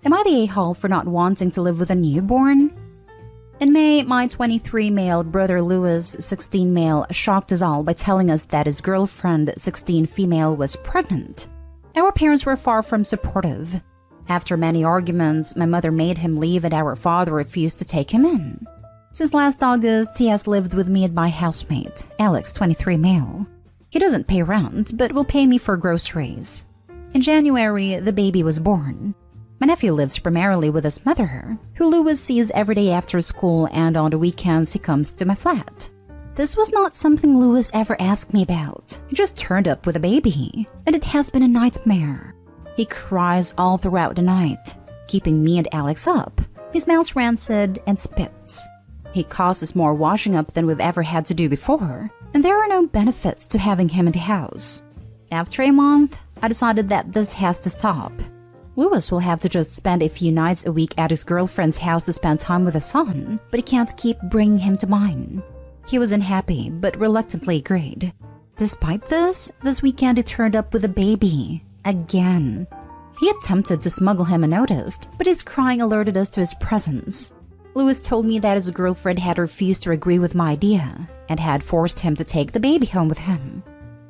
Am I the a-hole for not wanting to live with a newborn? In May, my 23 male brother Louis, 16 male, shocked us all by telling us that his girlfriend, 16 female, was pregnant. Our parents were far from supportive. After many arguments, my mother made him leave and our father refused to take him in. Since last August, he has lived with me and my housemate, Alex, 23 male. He doesn't pay rent, but will pay me for groceries. In January, the baby was born. My nephew lives primarily with his mother, who Louis sees every day after school, and on the weekends he comes to my flat. This was not something Louis ever asked me about. He just turned up with a baby, and it has been a nightmare. He cries all throughout the night, keeping me and Alex up. He smells rancid and spits. He causes more washing up than we've ever had to do before, and there are no benefits to having him in the house. After a month, I decided that this has to stop. Louis will have to just spend a few nights a week at his girlfriend's house to spend time with his son, but he can't keep bringing him to mine. He was unhappy, but reluctantly agreed. Despite this weekend he turned up with a baby. Again. He attempted to smuggle him unnoticed, but his crying alerted us to his presence. Louis told me that his girlfriend had refused to agree with my idea, and had forced him to take the baby home with him.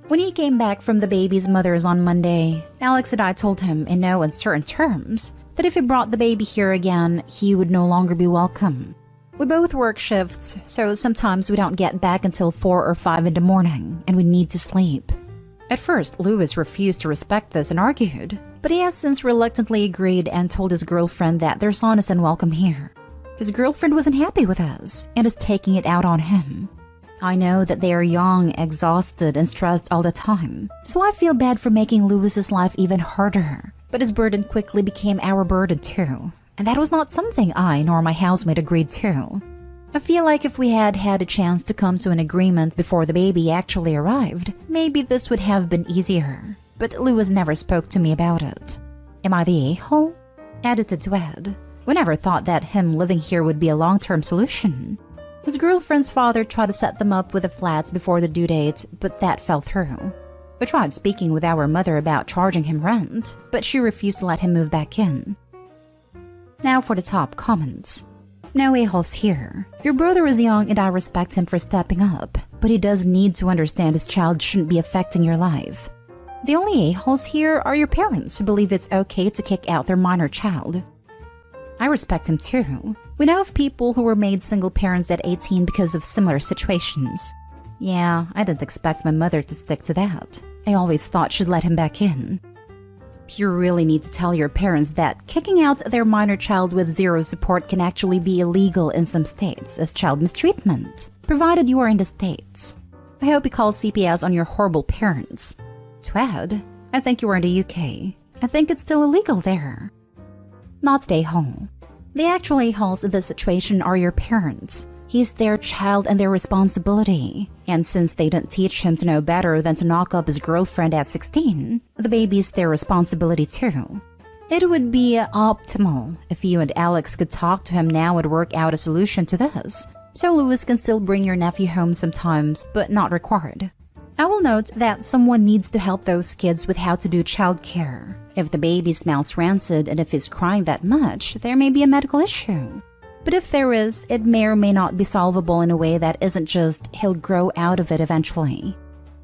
When he came back from the baby's mother's on Monday, Alex and I told him in no uncertain terms that if he brought the baby here again, he would no longer be welcome. We both work shifts, so sometimes we don't get back until 4 or 5 in the morning, and we need to sleep. At first, Louis refused to respect this and argued, but he has since reluctantly agreed and told his girlfriend that their son is unwelcome here. His girlfriend wasn't happy with us and is taking it out on him. I know that they are young, exhausted, and stressed all the time, so I feel bad for making Louis's life even harder. But his burden quickly became our burden too, and that was not something I nor my housemate agreed to. I feel like if we had had a chance to come to an agreement before the baby actually arrived, maybe this would have been easier. But Louis never spoke to me about it. Am I the a-hole? Edited to Ed. We never thought that him living here would be a long-term solution. His girlfriend's father tried to set them up with a flat before the due date, but that fell through. We tried speaking with our mother about charging him rent, but she refused to let him move back in. Now for the top comments. No a-holes here. Your brother is young and I respect him for stepping up, but he does need to understand his child shouldn't be affecting your life. The only a-holes here are your parents who believe it's okay to kick out their minor child. I respect him too. We know of people who were made single parents at 18 because of similar situations. Yeah, I didn't expect my mother to stick to that. I always thought she'd let him back in. You really need to tell your parents that kicking out their minor child with zero support can actually be illegal in some states as child mistreatment, provided you are in the States. I hope you call CPS on your horrible parents. To add, I think you are in the UK. I think it's still illegal there. Not a-hole. The actual a-holes in this situation are your parents. He's their child and their responsibility. And since they didn't teach him to know better than to knock up his girlfriend at 16, the baby's their responsibility too. It would be optimal if you and Alex could talk to him now and work out a solution to this, so Louis can still bring your nephew home sometimes, but not required. I will note that someone needs to help those kids with how to do childcare. If the baby smells rancid and if he's crying that much, there may be a medical issue. But if there is, it may or may not be solvable in a way that isn't just he'll grow out of it eventually.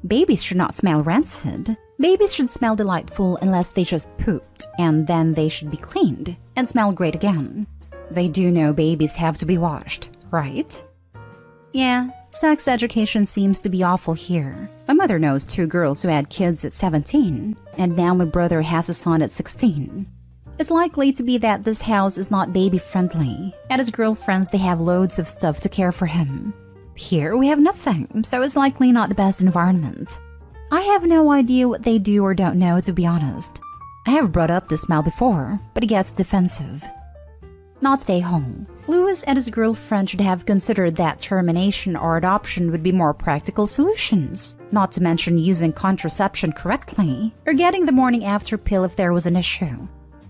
Babies should not smell rancid. Babies should smell delightful unless they just pooped, and then they should be cleaned and smell great again. They do know babies have to be washed, right? Yeah, sex education seems to be awful here. My mother knows 2 girls who had kids at 17, and now my brother has a son at 16. It's likely to be that this house is not baby-friendly. At his girlfriend's, they have loads of stuff to care for him. Here, we have nothing, so it's likely not the best environment. I have no idea what they do or don't know, to be honest. I have brought up the smell before, but he gets defensive. Not stay home. Louis and his girlfriend should have considered that termination or adoption would be more practical solutions, not to mention using contraception correctly, or getting the morning after pill if there was an issue.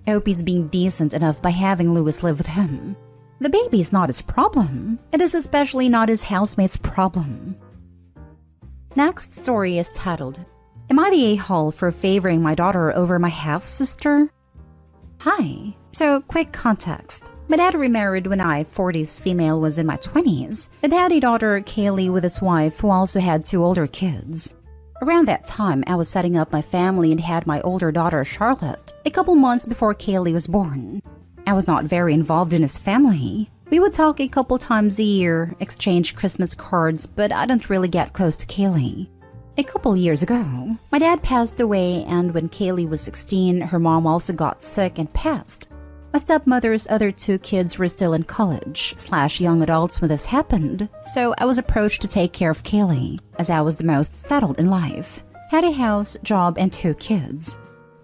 I hope he's being decent enough by having Louis live with him. The baby is not his problem. It is especially not his housemate's problem. Next story is titled, Am I the a-hole for favoring my daughter over my half-sister? Hi. So, quick context. My dad remarried when I, 40s female, was in my 20s, and had a daughter, Kaylee, with his wife, who also had 2 older kids. Around that time, I was setting up my family and had my older daughter, Charlotte, a couple months before Kaylee was born. I was not very involved in his family. We would talk a couple times a year, exchange Christmas cards, but I didn't really get close to Kaylee. A couple years ago, my dad passed away, and when Kaylee was 16, her mom also got sick and passed. My stepmother's other 2 kids were still in college/young adults when this happened, so I was approached to take care of Kaylee, as I was the most settled in life, had a house, job, and 2 kids.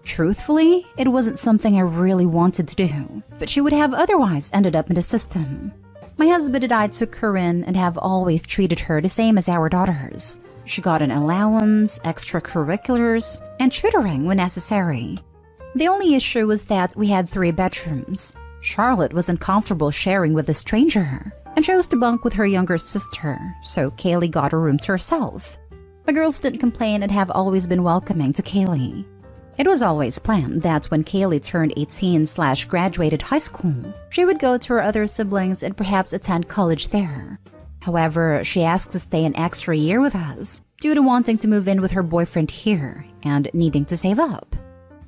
Truthfully, it wasn't something I really wanted to do, but she would have otherwise ended up in the system. My husband and I took her in and have always treated her the same as our daughters. She got an allowance, extracurriculars, and tutoring when necessary. The only issue was that we had 3 bedrooms. Charlotte was uncomfortable sharing with a stranger and chose to bunk with her younger sister, so Kaylee got a room to herself. My girls didn't complain and have always been welcoming to Kaylee. It was always planned that when Kaylee turned 18/graduated high school, she would go to her other siblings and perhaps attend college there. However, she asked to stay an extra year with us due to wanting to move in with her boyfriend here and needing to save up.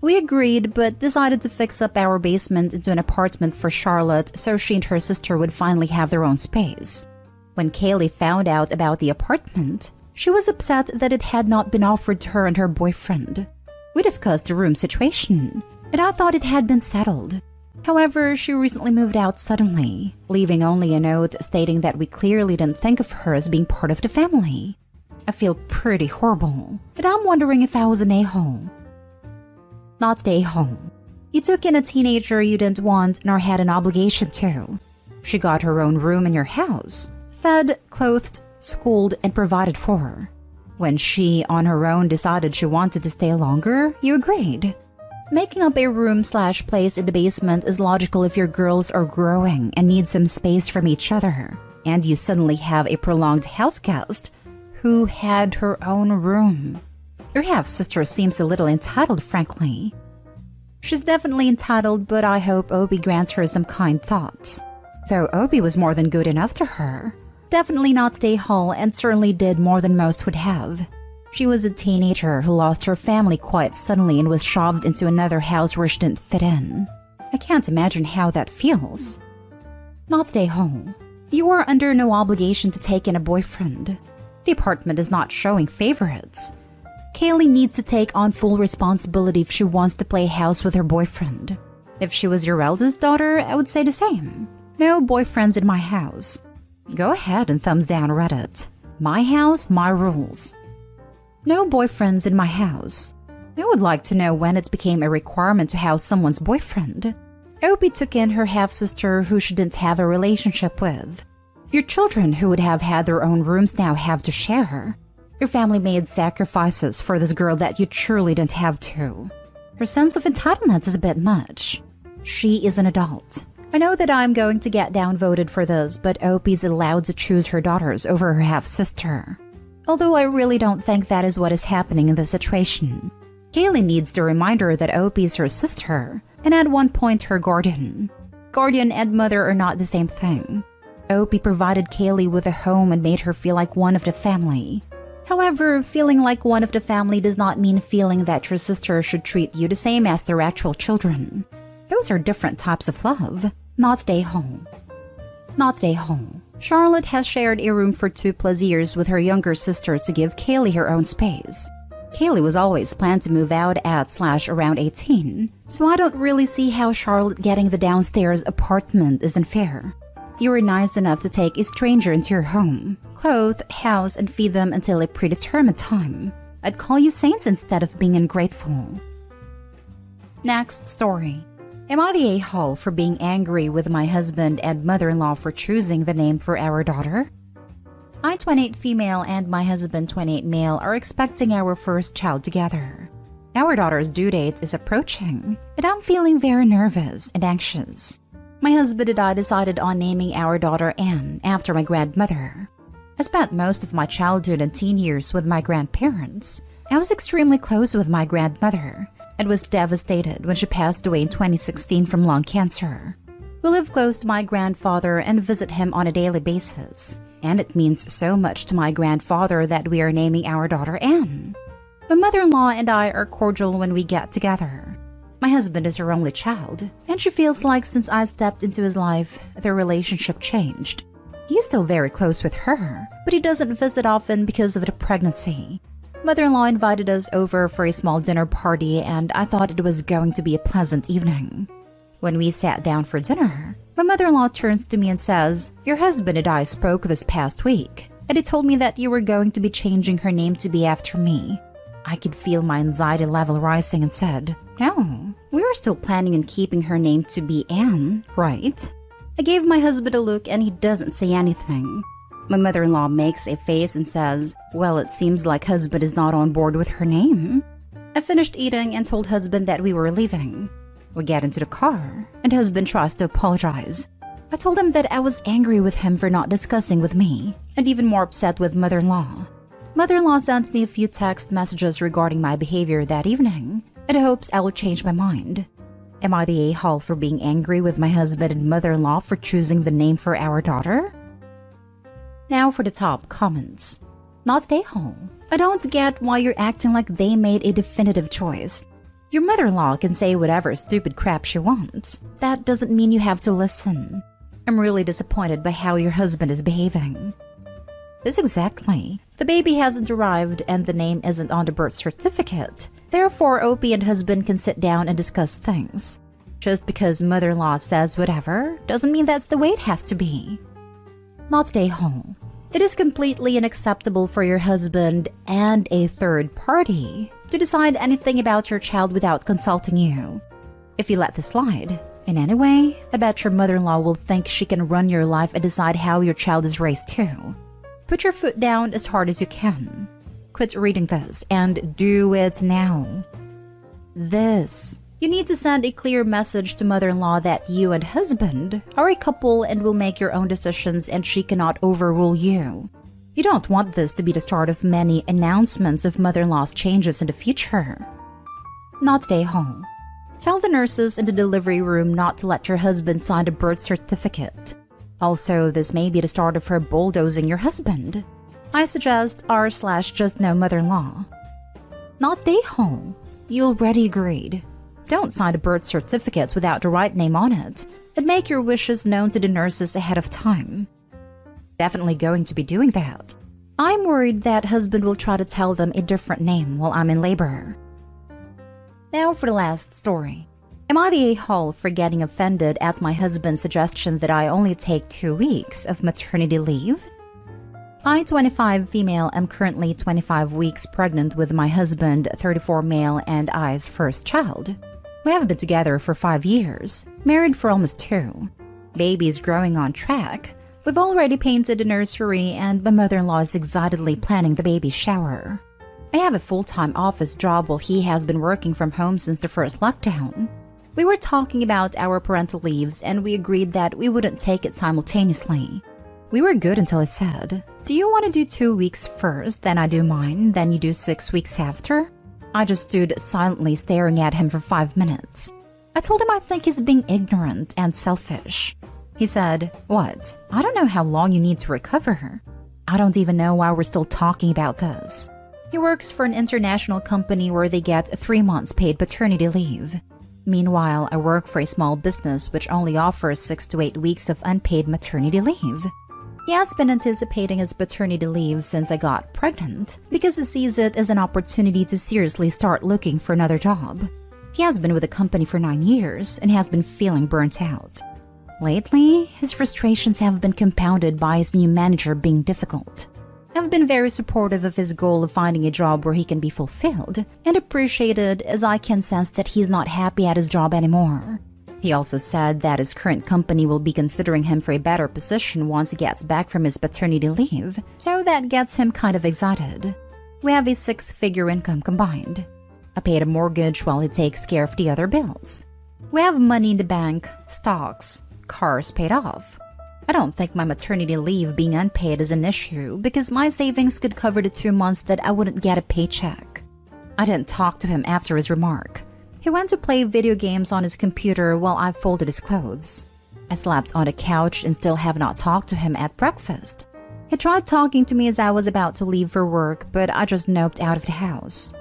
We agreed, but decided to fix up our basement into an apartment for Charlotte so she and her sister would finally have their own space. When Kaylee found out about the apartment, she was upset that it had not been offered to her and her boyfriend. We discussed the room situation, and I thought it had been settled. However, she recently moved out suddenly, leaving only a note stating that we clearly didn't think of her as being part of the family. I feel pretty horrible, but I'm wondering if I was an a-hole. Not the a-hole. You took in a teenager you didn't want nor had an obligation to. She got her own room in your house, fed, clothed, schooled, and provided for. When she, on her own, decided she wanted to stay longer, you agreed. Making up a room/place in the basement is logical if your girls are growing and need some space from each other, and you suddenly have a prolonged house guest who had her own room. Your half-sister seems a little entitled, frankly. She's definitely entitled, but I hope Obi grants her some kind thoughts. Though Obi was more than good enough to her. Definitely not the a-hole and certainly did more than most would have. She was a teenager who lost her family quite suddenly and was shoved into another house where she didn't fit in. I can't imagine how that feels. Not the a-hole. You are under no obligation to take in a boyfriend. The apartment is not showing favorites. Kaylee needs to take on full responsibility if she wants to play house with her boyfriend. If she was your eldest daughter, I would say the same. No boyfriends in my house. Go ahead and thumbs down Reddit. My house, my rules. No boyfriends in my house. I would like to know when it became a requirement to house someone's boyfriend. Opie took in her half-sister who she didn't have a relationship with. Your children who would have had their own rooms now have to share. Your family made sacrifices for this girl that you truly didn't have to. Her sense of entitlement is a bit much. She is an adult. I know that I'm going to get downvoted for this, but Opie's allowed to choose her daughters over her half-sister. Although I really don't think that is what is happening in this situation. Kaylee needs the reminder that Opie's her sister, and at one point her guardian. Guardian and mother are not the same thing. Opie provided Kaylee with a home and made her feel like one of the family. However, feeling like one of the family does not mean feeling that your sister should treat you the same as their actual children. Those are different types of love. Not the a-hole. Not the a-hole. Charlotte has shared a room for 2+ years with her younger sister to give Kaylee her own space. Kaylee was always planned to move out at/around 18, so I don't really see how Charlotte getting the downstairs apartment isn't fair. You were nice enough to take a stranger into your home, clothe, house, and feed them until a predetermined time. I'd call you saints instead of being ungrateful. Next story. Am I the a-hole for being angry with my husband and mother-in-law for choosing the name for our daughter? I, 28 female, and my husband, 28 male, are expecting our first child together. Our daughter's due date is approaching, and I'm feeling very nervous and anxious. My husband and I decided on naming our daughter Anne after my grandmother. I spent most of my childhood and teen years with my grandparents. I was extremely close with my grandmother, and was devastated when she passed away in 2016 from lung cancer. We live close to my grandfather and visit him on a daily basis, and it means so much to my grandfather that we are naming our daughter Anne. My mother-in-law and I are cordial when we get together. My husband is her only child, and she feels like since I stepped into his life, their relationship changed. He is still very close with her, but he doesn't visit often because of the pregnancy. Mother-in-law invited us over for a small dinner party, and I thought it was going to be a pleasant evening. When we sat down for dinner, my mother-in-law turns to me and says, "Your husband and I spoke this past week, and he told me that you were going to be changing her name to be after me." I could feel my anxiety level rising and said, "No, we were still planning on keeping her name to be Anne, right?" I gave my husband a look and he doesn't say anything. My mother-in-law makes a face and says, "Well, it seems like husband is not on board with her name." I finished eating and told husband that we were leaving. We get into the car and husband tries to apologize. I told him that I was angry with him for not discussing with me and even more upset with mother-in-law. Mother-in-law sent me a few text messages regarding my behavior that evening and hopes I will change my mind. Am I the a-hole for being angry with my husband and mother-in-law for choosing the name for our daughter? Now for the top comments. Not a-hole. I don't get why you're acting like they made a definitive choice. Your mother-in-law can say whatever stupid crap she wants. That doesn't mean you have to listen. I'm really disappointed by how your husband is behaving. This exactly. The baby hasn't arrived and the name isn't on the birth certificate. Therefore, Opie and husband can sit down and discuss things. Just because mother-in-law says whatever doesn't mean that's the way it has to be. Not stay home. It is completely unacceptable for your husband and a third party to decide anything about your child without consulting you. If you let this slide, in any way, I bet your mother-in-law will think she can run your life and decide how your child is raised too. Put your foot down as hard as you can. Quit reading this and do it now. You need to send a clear message to mother-in-law that you and husband are a couple and will make your own decisions and she cannot overrule you. You don't want this to be the start of many announcements of mother-in-law's changes in the future. Not stay home. Tell the nurses in the delivery room not to let your husband sign the birth certificate. Also, this may be the start of her bulldozing your husband. I suggest r/just no mother-in-law. Not stay home. You already agreed. Don't sign the birth certificates without the right name on it, and make your wishes known to the nurses ahead of time. Definitely going to be doing that. I'm worried that husband will try to tell them a different name while I'm in labor. Now for the last story. Am I the a-hole for getting offended at my husband's suggestion that I only take 2 weeks of maternity leave? I, 25 female, am currently 25 weeks pregnant with my husband, 34 male, and I's first child. We have been together for 5 years, married for almost 2. Baby is growing on track. We've already painted the nursery and my mother-in-law is excitedly planning the baby shower. I have a full-time office job while he has been working from home since the first lockdown. We were talking about our parental leaves and we agreed that we wouldn't take it simultaneously. We were good until I said, "Do you want to do 2 weeks first, then I do mine, then you do 6 weeks after?" I just stood silently staring at him for 5 minutes. I told him I think he's being ignorant and selfish. He said, "What? I don't know how long you need to recover." I don't even know why we're still talking about this. He works for an international company where they get 3 months paid paternity leave. Meanwhile, I work for a small business which only offers 6 to 8 weeks of unpaid maternity leave. He has been anticipating his paternity leave since I got pregnant because he sees it as an opportunity to seriously start looking for another job. He has been with the company for 9 years and has been feeling burnt out. Lately, his frustrations have been compounded by his new manager being difficult. I've been very supportive of his goal of finding a job where he can be fulfilled and appreciated, as I can sense that he's not happy at his job anymore. He also said that his current company will be considering him for a better position once he gets back from his paternity leave, so that gets him kind of excited. We have a 6-figure income combined. I paid a mortgage while he takes care of the other bills. We have money in the bank, stocks, cars paid off. I don't think my maternity leave being unpaid is an issue because my savings could cover the 2 months that I wouldn't get a paycheck. I didn't talk to him after his remark, He went to play video games on his computer while I folded his clothes. I slept on the couch and still have not talked to him at breakfast. He tried talking to me as I was about to leave for work, but I just noped out of the house.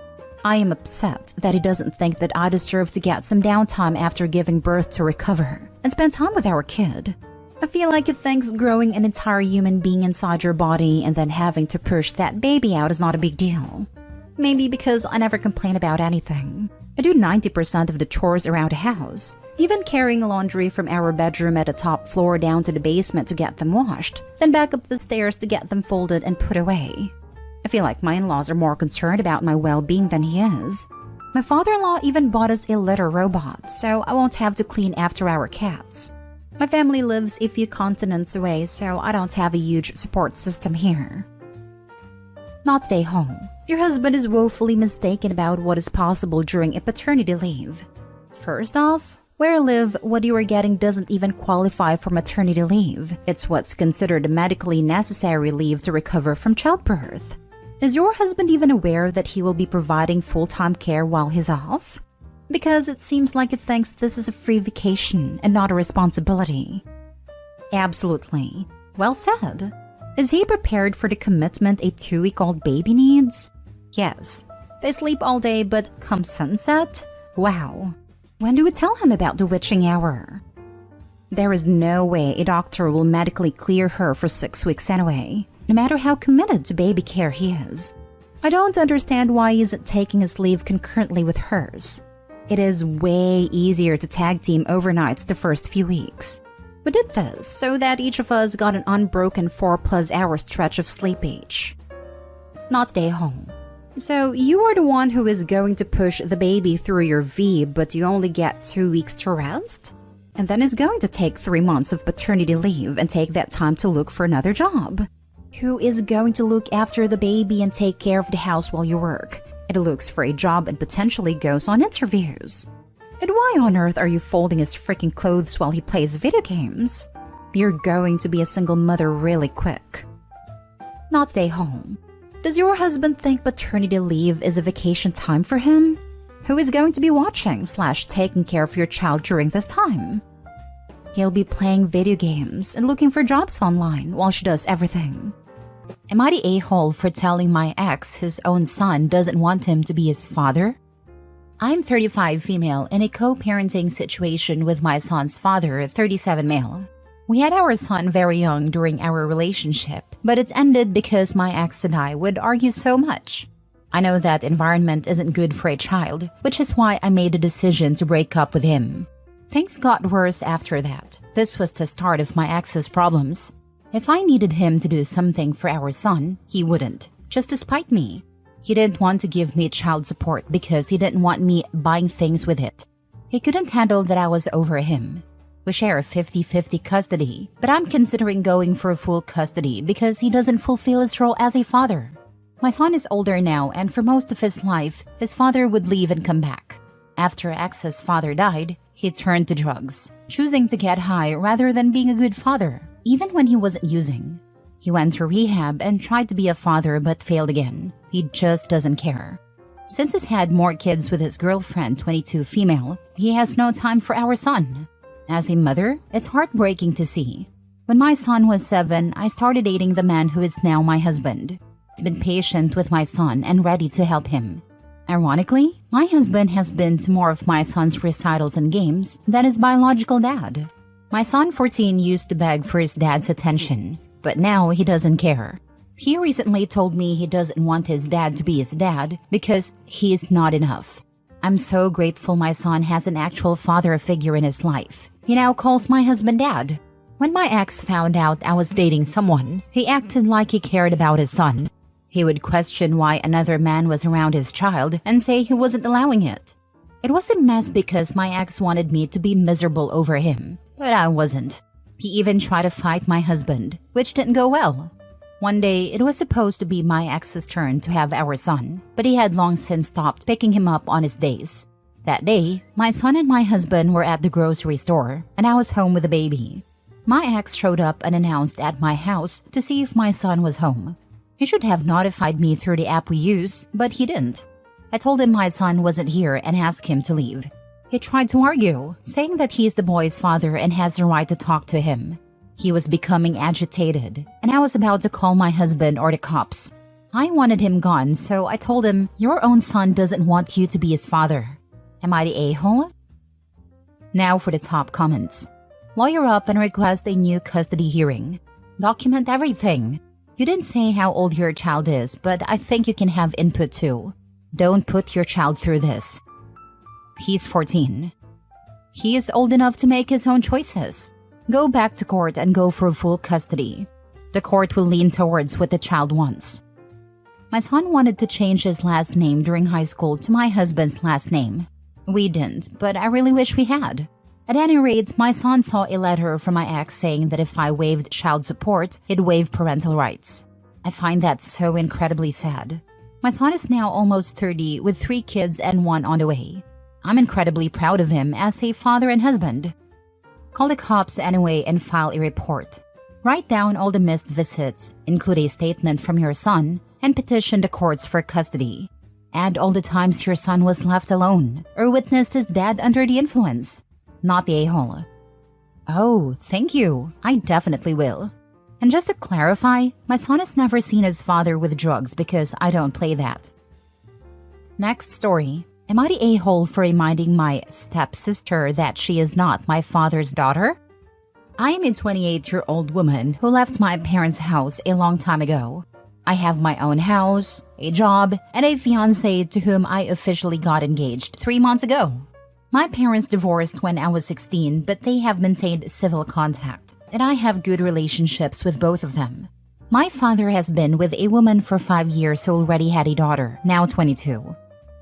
I am upset that he doesn't think that I deserve to get some downtime after giving birth to recover and spend time with our kid. I feel like he thinks growing an entire human being inside your body and then having to push that baby out is not a big deal. Maybe because I never complain about anything. I do 90% of the chores around the house, even carrying laundry from our bedroom at the top floor down to the basement to get them washed, then back up the stairs to get them folded and put away. I feel like my in-laws are more concerned about my well-being than he is. My father-in-law even bought us a litter robot, so I won't have to clean after our cats. My family lives a few continents away, so I don't have a huge support system here. Not stay home. Your husband is woefully mistaken about what is possible during a paternity leave. First off, where I live, what you are getting doesn't even qualify for maternity leave. It's what's considered medically necessary leave to recover from childbirth. Is your husband even aware that he will be providing full-time care while he's off? Because it seems like he thinks this is a free vacation and not a responsibility. Absolutely. Well said. Is he prepared for the commitment a 2-week-old baby needs? Yes. They sleep all day, but come sunset? Wow. When do we tell him about the witching hour? There is no way a doctor will medically clear her for 6 weeks anyway, no matter how committed to baby care he is. I don't understand why he isn't taking his leave concurrently with hers. It is way easier to tag team overnights the first few weeks. We did this so that each of us got an unbroken 4+ hour stretch of sleep each. Not stay home. So you are the one who is going to push the baby through your V, but you only get 2 weeks to rest? And then is going to take 3 months of paternity leave and take that time to look for another job. Who is going to look after the baby and take care of the house while you work? It looks for a job and potentially goes on interviews. And why on earth are you folding his freaking clothes while he plays video games? You're going to be a single mother really quick. Not stay home. Does your husband think paternity leave is a vacation time for him? Who is going to be watching/taking care of your child during this time? He'll be playing video games and looking for jobs online while she does everything. Am I the a-hole for telling my ex his own son doesn't want him to be his father? I'm 35 female in a co-parenting situation with my son's father, 37 male. We had our son very young during our relationship, but it ended because my ex and I would argue so much. I know that environment isn't good for a child, which is why I made a decision to break up with him. Things got worse after that. This was the start of my ex's problems. If I needed him to do something for our son, he wouldn't, just to spite me. He didn't want to give me child support because he didn't want me buying things with it. He couldn't handle that I was over him. We share 50-50 custody, but I'm considering going for full custody because he doesn't fulfill his role as a father. My son is older now, and for most of his life, his father would leave and come back. After ex's father died, he turned to drugs, choosing to get high rather than being a good father, even when he wasn't using. He went to rehab and tried to be a father but failed again. He just doesn't care. Since he's had more kids with his girlfriend, 22 female, he has no time for our son. As a mother, it's heartbreaking to see. When my son was 7, I started dating the man who is now my husband. He's been patient with my son and ready to help him. Ironically, my husband has been to more of my son's recitals and games than his biological dad. My son, 14, used to beg for his dad's attention, but now he doesn't care. He recently told me he doesn't want his dad to be his dad because he's not enough. I'm so grateful my son has an actual father figure in his life. He now calls my husband dad. When my ex found out I was dating someone, he acted like he cared about his son. He would question why another man was around his child and say he wasn't allowing it. It was a mess because my ex wanted me to be miserable over him, but I wasn't. He even tried to fight my husband, which didn't go well. One day, it was supposed to be my ex's turn to have our son, but he had long since stopped picking him up on his days. That day, my son and my husband were at the grocery store, and I was home with the baby. My ex showed up unannounced at my house to see if my son was home. He should have notified me through the app we use, but he didn't. I told him my son wasn't here and asked him to leave. He tried to argue, saying that he's the boy's father and has the right to talk to him. He was becoming agitated, and I was about to call my husband or the cops. I wanted him gone, so I told him, "Your own son doesn't want you to be his father. Am I the a-hole?" Now for the top comments. Lawyer up and request a new custody hearing. Document everything. You didn't say how old your child is, but I think you can have input too. Don't put your child through this. He's 14. He is old enough to make his own choices. Go back to court and go for full custody. The court will lean towards what the child wants. My son wanted to change his last name during high school to my husband's last name. We didn't, but I really wish we had. At any rate, my son saw a letter from my ex saying that if I waived child support, he'd waive parental rights. I find that so incredibly sad. My son is now almost 30 with 3 kids and 1 on the way. I'm incredibly proud of him as a father and husband. Call the cops anyway and file a report. Write down all the missed visits, include a statement from your son, and petition the courts for custody. Add all the times your son was left alone or witnessed his dad under the influence. Not the a-hole. Oh, thank you. I definitely will. And just to clarify, my son has never seen his father with drugs because I don't play that. Next story. Am I the a-hole for reminding my stepsister that she is not my father's daughter? I am a 28-year-old woman who left my parents' house a long time ago. I have my own house, a job, and a fiancé to whom I officially got engaged 3 months ago. My parents divorced when I was 16, but they have maintained civil contact, and I have good relationships with both of them. My father has been with a woman for 5 years who already had a daughter, now 22.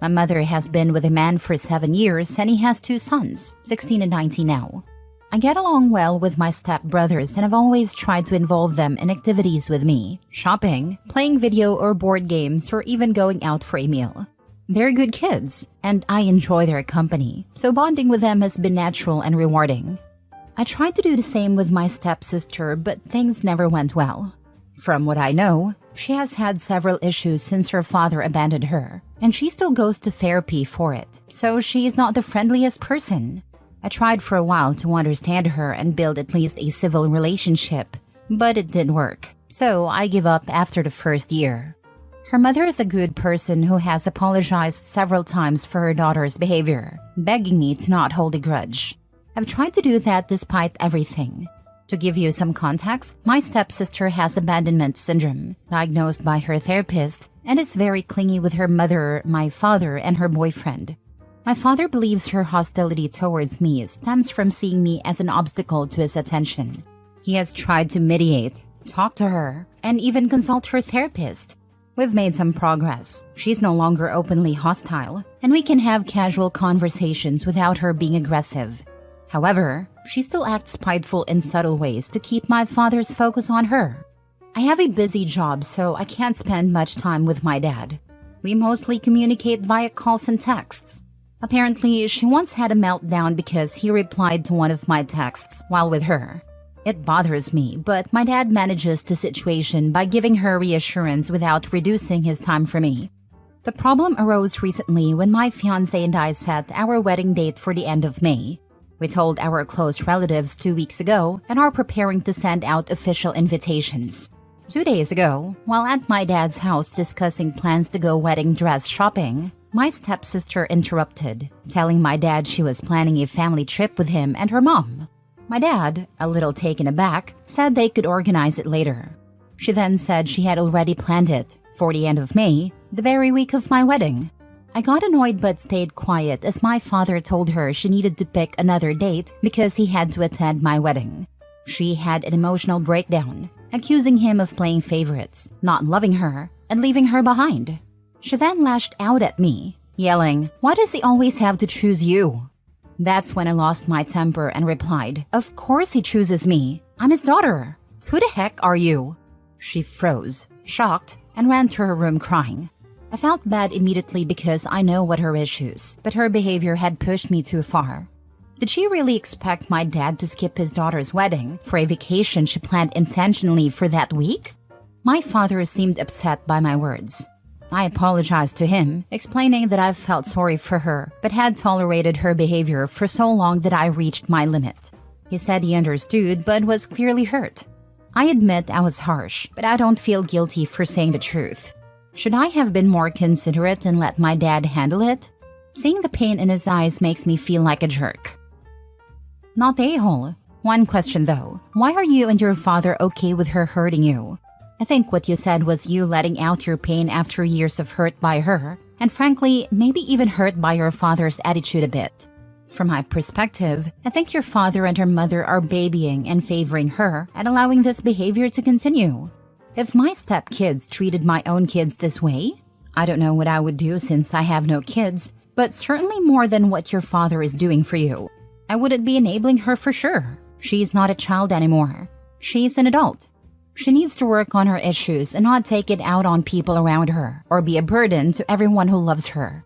My mother has been with a man for 7 years, and he has 2 sons, 16 and 19 now. I get along well with my stepbrothers and have always tried to involve them in activities with me, shopping, playing video or board games, or even going out for a meal. They're good kids, and I enjoy their company, so bonding with them has been natural and rewarding. I tried to do the same with my stepsister, but things never went well. From what I know, she has had several issues since her father abandoned her, and she still goes to therapy for it, so she is not the friendliest person. I tried for a while to understand her and build at least a civil relationship, but it didn't work, so I gave up after the first year. Her mother is a good person who has apologized several times for her daughter's behavior, begging me to not hold a grudge. I've tried to do that despite everything. To give you some context, my stepsister has abandonment syndrome, diagnosed by her therapist, and is very clingy with her mother, my father, and her boyfriend. My father believes her hostility towards me stems from seeing me as an obstacle to his attention. He has tried to mediate, talk to her, and even consult her therapist. We've made some progress. She's no longer openly hostile, and we can have casual conversations without her being aggressive. However, she still acts spiteful in subtle ways to keep my father's focus on her. I have a busy job, so I can't spend much time with my dad. We mostly communicate via calls and texts. Apparently, she once had a meltdown because he replied to one of my texts while with her. It bothers me, but my dad manages the situation by giving her reassurance without reducing his time for me. The problem arose recently when my fiancé and I set our wedding date for the end of May. We told our close relatives 2 weeks ago and are preparing to send out official invitations. 2 days ago, while at my dad's house discussing plans to go wedding dress shopping, my stepsister interrupted, telling my dad she was planning a family trip with him and her mom. My dad, a little taken aback, said they could organize it later. She then said she had already planned it for the end of May, the very week of my wedding. I got annoyed but stayed quiet as my father told her she needed to pick another date because he had to attend my wedding. She had an emotional breakdown, accusing him of playing favorites, not loving her, and leaving her behind. She then lashed out at me, yelling, "Why does he always have to choose you?" That's when I lost my temper and replied, "Of course he chooses me. I'm his daughter. Who the heck are you?" She froze, shocked, and ran to her room crying. I felt bad immediately because I know what her issues, but her behavior had pushed me too far. Did she really expect my dad to skip his daughter's wedding for a vacation she planned intentionally for that week? My father seemed upset by my words. I apologized to him, explaining that I felt sorry for her, but had tolerated her behavior for so long that I reached my limit. He said he understood, but was clearly hurt. I admit I was harsh, but I don't feel guilty for saying the truth. Should I have been more considerate and let my dad handle it? Seeing the pain in his eyes makes me feel like a jerk. Not the a-hole. One question though, why are you and your father okay with her hurting you? I think what you said was you letting out your pain after years of hurt by her, and frankly, maybe even hurt by your father's attitude a bit. From my perspective, I think your father and her mother are babying and favoring her and allowing this behavior to continue. If my stepkids treated my own kids this way, I don't know what I would do since I have no kids, but certainly more than what your father is doing for you. I wouldn't be enabling her for sure. She's not a child anymore. She's an adult. She needs to work on her issues and not take it out on people around her or be a burden to everyone who loves her.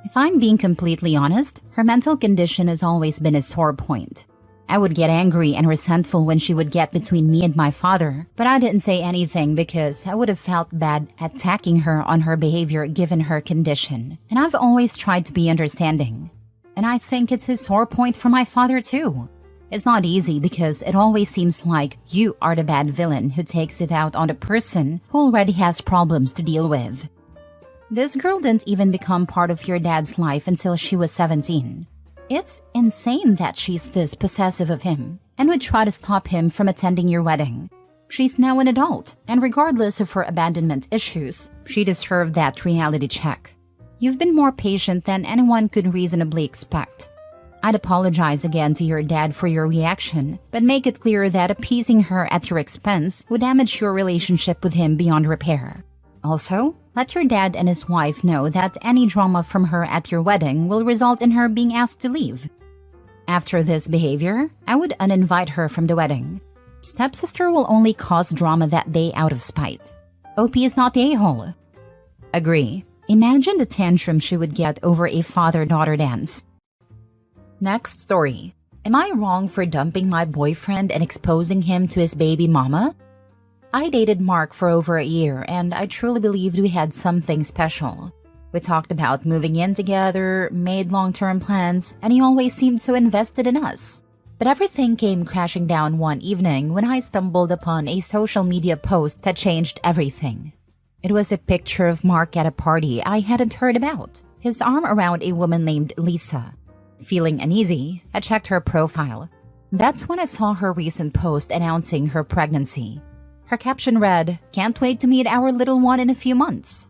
If I'm being completely honest, her mental condition has always been a sore point. I would get angry and resentful when she would get between me and my father, but I didn't say anything because I would have felt bad attacking her on her behavior given her condition, and I've always tried to be understanding. And I think it's a sore point for my father too. It's not easy because it always seems like you are the bad villain who takes it out on the person who already has problems to deal with. This girl didn't even become part of your dad's life until she was 17. It's insane that she's this possessive of him and would try to stop him from attending your wedding. She's now an adult, and regardless of her abandonment issues, she deserved that reality check. You've been more patient than anyone could reasonably expect. I'd apologize again to your dad for your reaction, but make it clear that appeasing her at your expense would damage your relationship with him beyond repair. Also, let your dad and his wife know that any drama from her at your wedding will result in her being asked to leave. After this behavior, I would uninvite her from the wedding. Stepsister will only cause drama that day out of spite. OP is not the a-hole. Agree. Imagine the tantrum she would get over a father-daughter dance. Next story. Am I wrong for dumping my boyfriend and exposing him to his baby mama? I dated Mark for over a year, and I truly believed we had something special. We talked about moving in together, made long-term plans, and he always seemed so invested in us. But everything came crashing down one evening when I stumbled upon a social media post that changed everything. It was a picture of Mark at a party I hadn't heard about, his arm around a woman named Lisa. Feeling uneasy, I checked her profile. That's when I saw her recent post announcing her pregnancy. Her caption read, "Can't wait to meet our little one in a few months.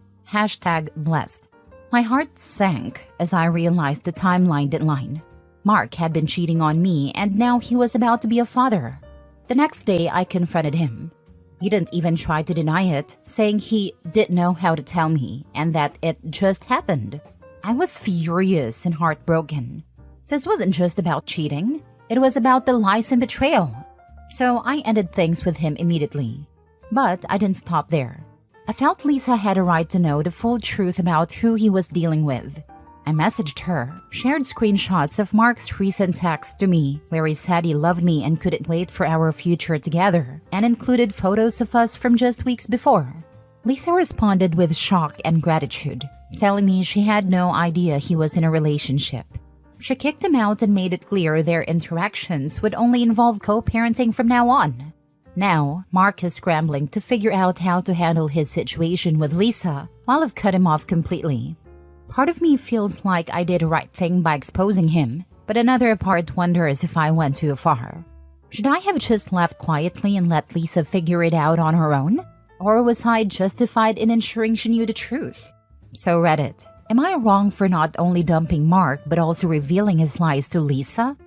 #blessed. My heart sank as I realized the timeline deadline. Mark had been cheating on me and now he was about to be a father. The next day I confronted him. He didn't even try to deny it, saying he didn't know how to tell me and that it just happened. I was furious and heartbroken. This wasn't just about cheating, it was about the lies and betrayal. So I ended things with him immediately. But I didn't stop there. I felt Lisa had a right to know the full truth about who he was dealing with. I messaged her, shared screenshots of Mark's recent text to me where he said he loved me and couldn't wait for our future together, and included photos of us from just weeks before. Lisa responded with shock and gratitude, telling me she had no idea he was in a relationship. She kicked him out and made it clear their interactions would only involve co-parenting from now on. Now, Mark is scrambling to figure out how to handle his situation with Lisa while I've cut him off completely. Part of me feels like I did the right thing by exposing him, but another part wonders if I went too far. Should I have just left quietly and let Lisa figure it out on her own? Or was I justified in ensuring she knew the truth? So Reddit, am I wrong for not only dumping Mark but also revealing his lies to Lisa?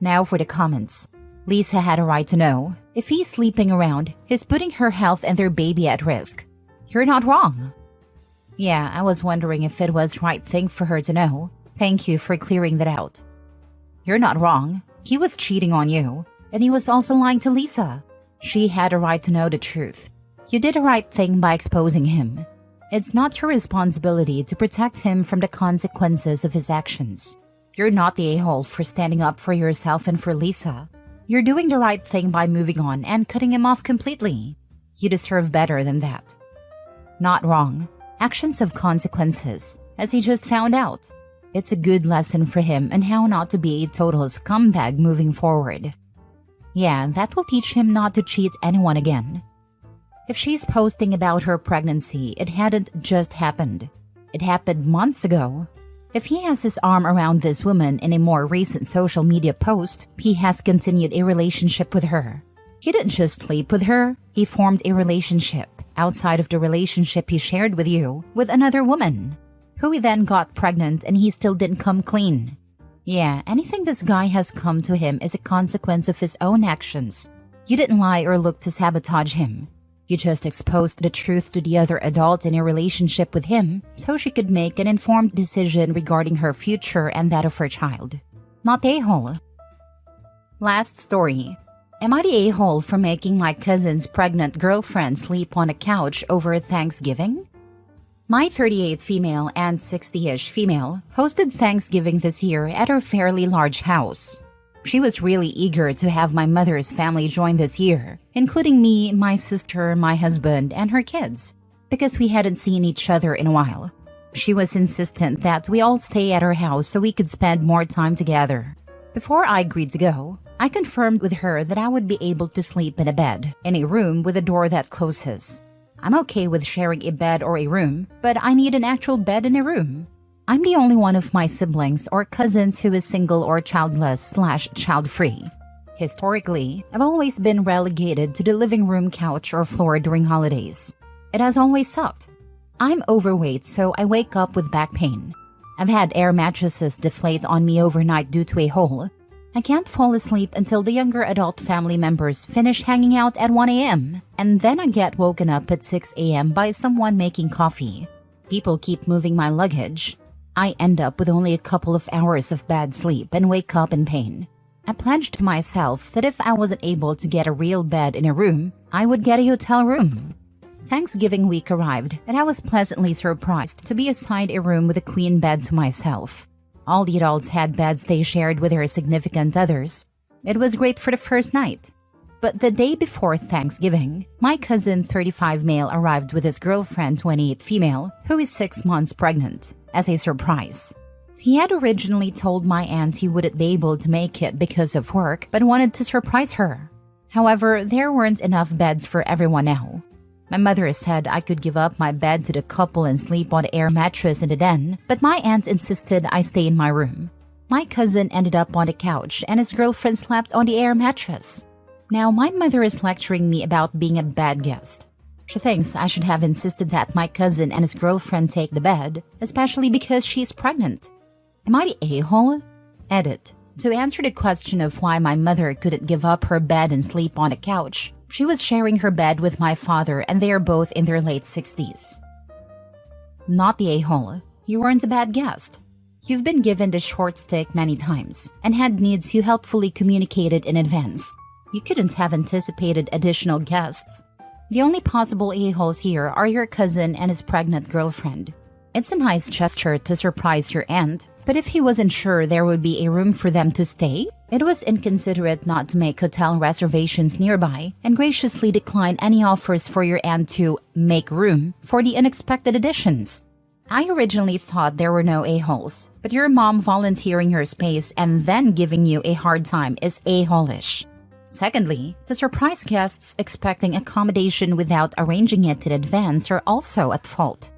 Now for the comments. Lisa had a right to know. If he's sleeping around, he's putting her health and their baby at risk. You're not wrong. Yeah, I was wondering if it was the right thing for her to know. Thank you for clearing that out. You're not wrong. He was cheating on you, and he was also lying to Lisa. She had a right to know the truth. You did the right thing by exposing him. It's not your responsibility to protect him from the consequences of his actions. You're not the a-hole for standing up for yourself and for Lisa. You're doing the right thing by moving on and cutting him off completely. You deserve better than that. Not wrong. Actions have consequences, as he just found out. It's a good lesson for him on how not to be a total scumbag moving forward. Yeah, that will teach him not to cheat anyone again. If she's posting about her pregnancy, it hadn't just happened. It happened months ago. If he has his arm around this woman in a more recent social media post, he has continued a relationship with her. He didn't just sleep with her, he formed a relationship outside of the relationship he shared with you with another woman, who he then got pregnant and he still didn't come clean. Yeah, anything this guy has come to him is a consequence of his own actions. You didn't lie or look to sabotage him. You just exposed the truth to the other adult in a relationship with him so she could make an informed decision regarding her future and that of her child. Not the a-hole. Last story. Am I the a-hole for making my cousin's pregnant girlfriend sleep on a couch over Thanksgiving? My 38 female and 60-ish female hosted Thanksgiving this year at her fairly large house. She was really eager to have my mother's family join this year, including me, my sister, my husband, and her kids, because we hadn't seen each other in a while. She was insistent that we all stay at her house so we could spend more time together. Before I agreed to go, I confirmed with her that I would be able to sleep in a bed, in a room with a door that closes. I'm okay with sharing a bed or a room, but I need an actual bed in a room. I'm the only one of my siblings or cousins who is single or childless/child-free. Historically, I've always been relegated to the living room couch or floor during holidays. It has always sucked. I'm overweight, so I wake up with back pain. I've had air mattresses deflate on me overnight due to a hole. I can't fall asleep until the younger adult family members finish hanging out at 1 a.m. and then I get woken up at 6 a.m. by someone making coffee. People keep moving my luggage. I end up with only a couple of hours of bad sleep and wake up in pain. I pledged to myself that if I wasn't able to get a real bed in a room, I would get a hotel room. Thanksgiving week arrived and I was pleasantly surprised to be assigned a room with a queen bed to myself. All the adults had beds they shared with their significant others. It was great for the first night. But the day before Thanksgiving, my cousin 35 male arrived with his girlfriend 28 female, who is 6 months pregnant, as a surprise. He had originally told my aunt he wouldn't be able to make it because of work, but wanted to surprise her. However, there weren't enough beds for everyone now. My mother said I could give up my bed to the couple and sleep on the air mattress in the den, but my aunt insisted I stay in my room. My cousin ended up on the couch and his girlfriend slept on the air mattress. Now my mother is lecturing me about being a bad guest. She thinks I should have insisted that my cousin and his girlfriend take the bed, especially because she's pregnant. Am I the a-hole? Edit. To answer the question of why my mother couldn't give up her bed and sleep on a couch, she was sharing her bed with my father and they are both in their late 60s. Not the a-hole. You weren't a bad guest. You've been given the short stick many times and had needs you helpfully communicated in advance. You couldn't have anticipated additional guests. The only possible a-holes here are your cousin and his pregnant girlfriend. It's a nice gesture to surprise your aunt, but if he wasn't sure there would be a room for them to stay, it was inconsiderate not to make hotel reservations nearby and graciously decline any offers for your aunt to make room for the unexpected additions. I originally thought there were no a-holes, but your mom volunteering her space and then giving you a hard time is a-hole-ish. Secondly, to surprise guests expecting accommodation without arranging it in advance are also at fault.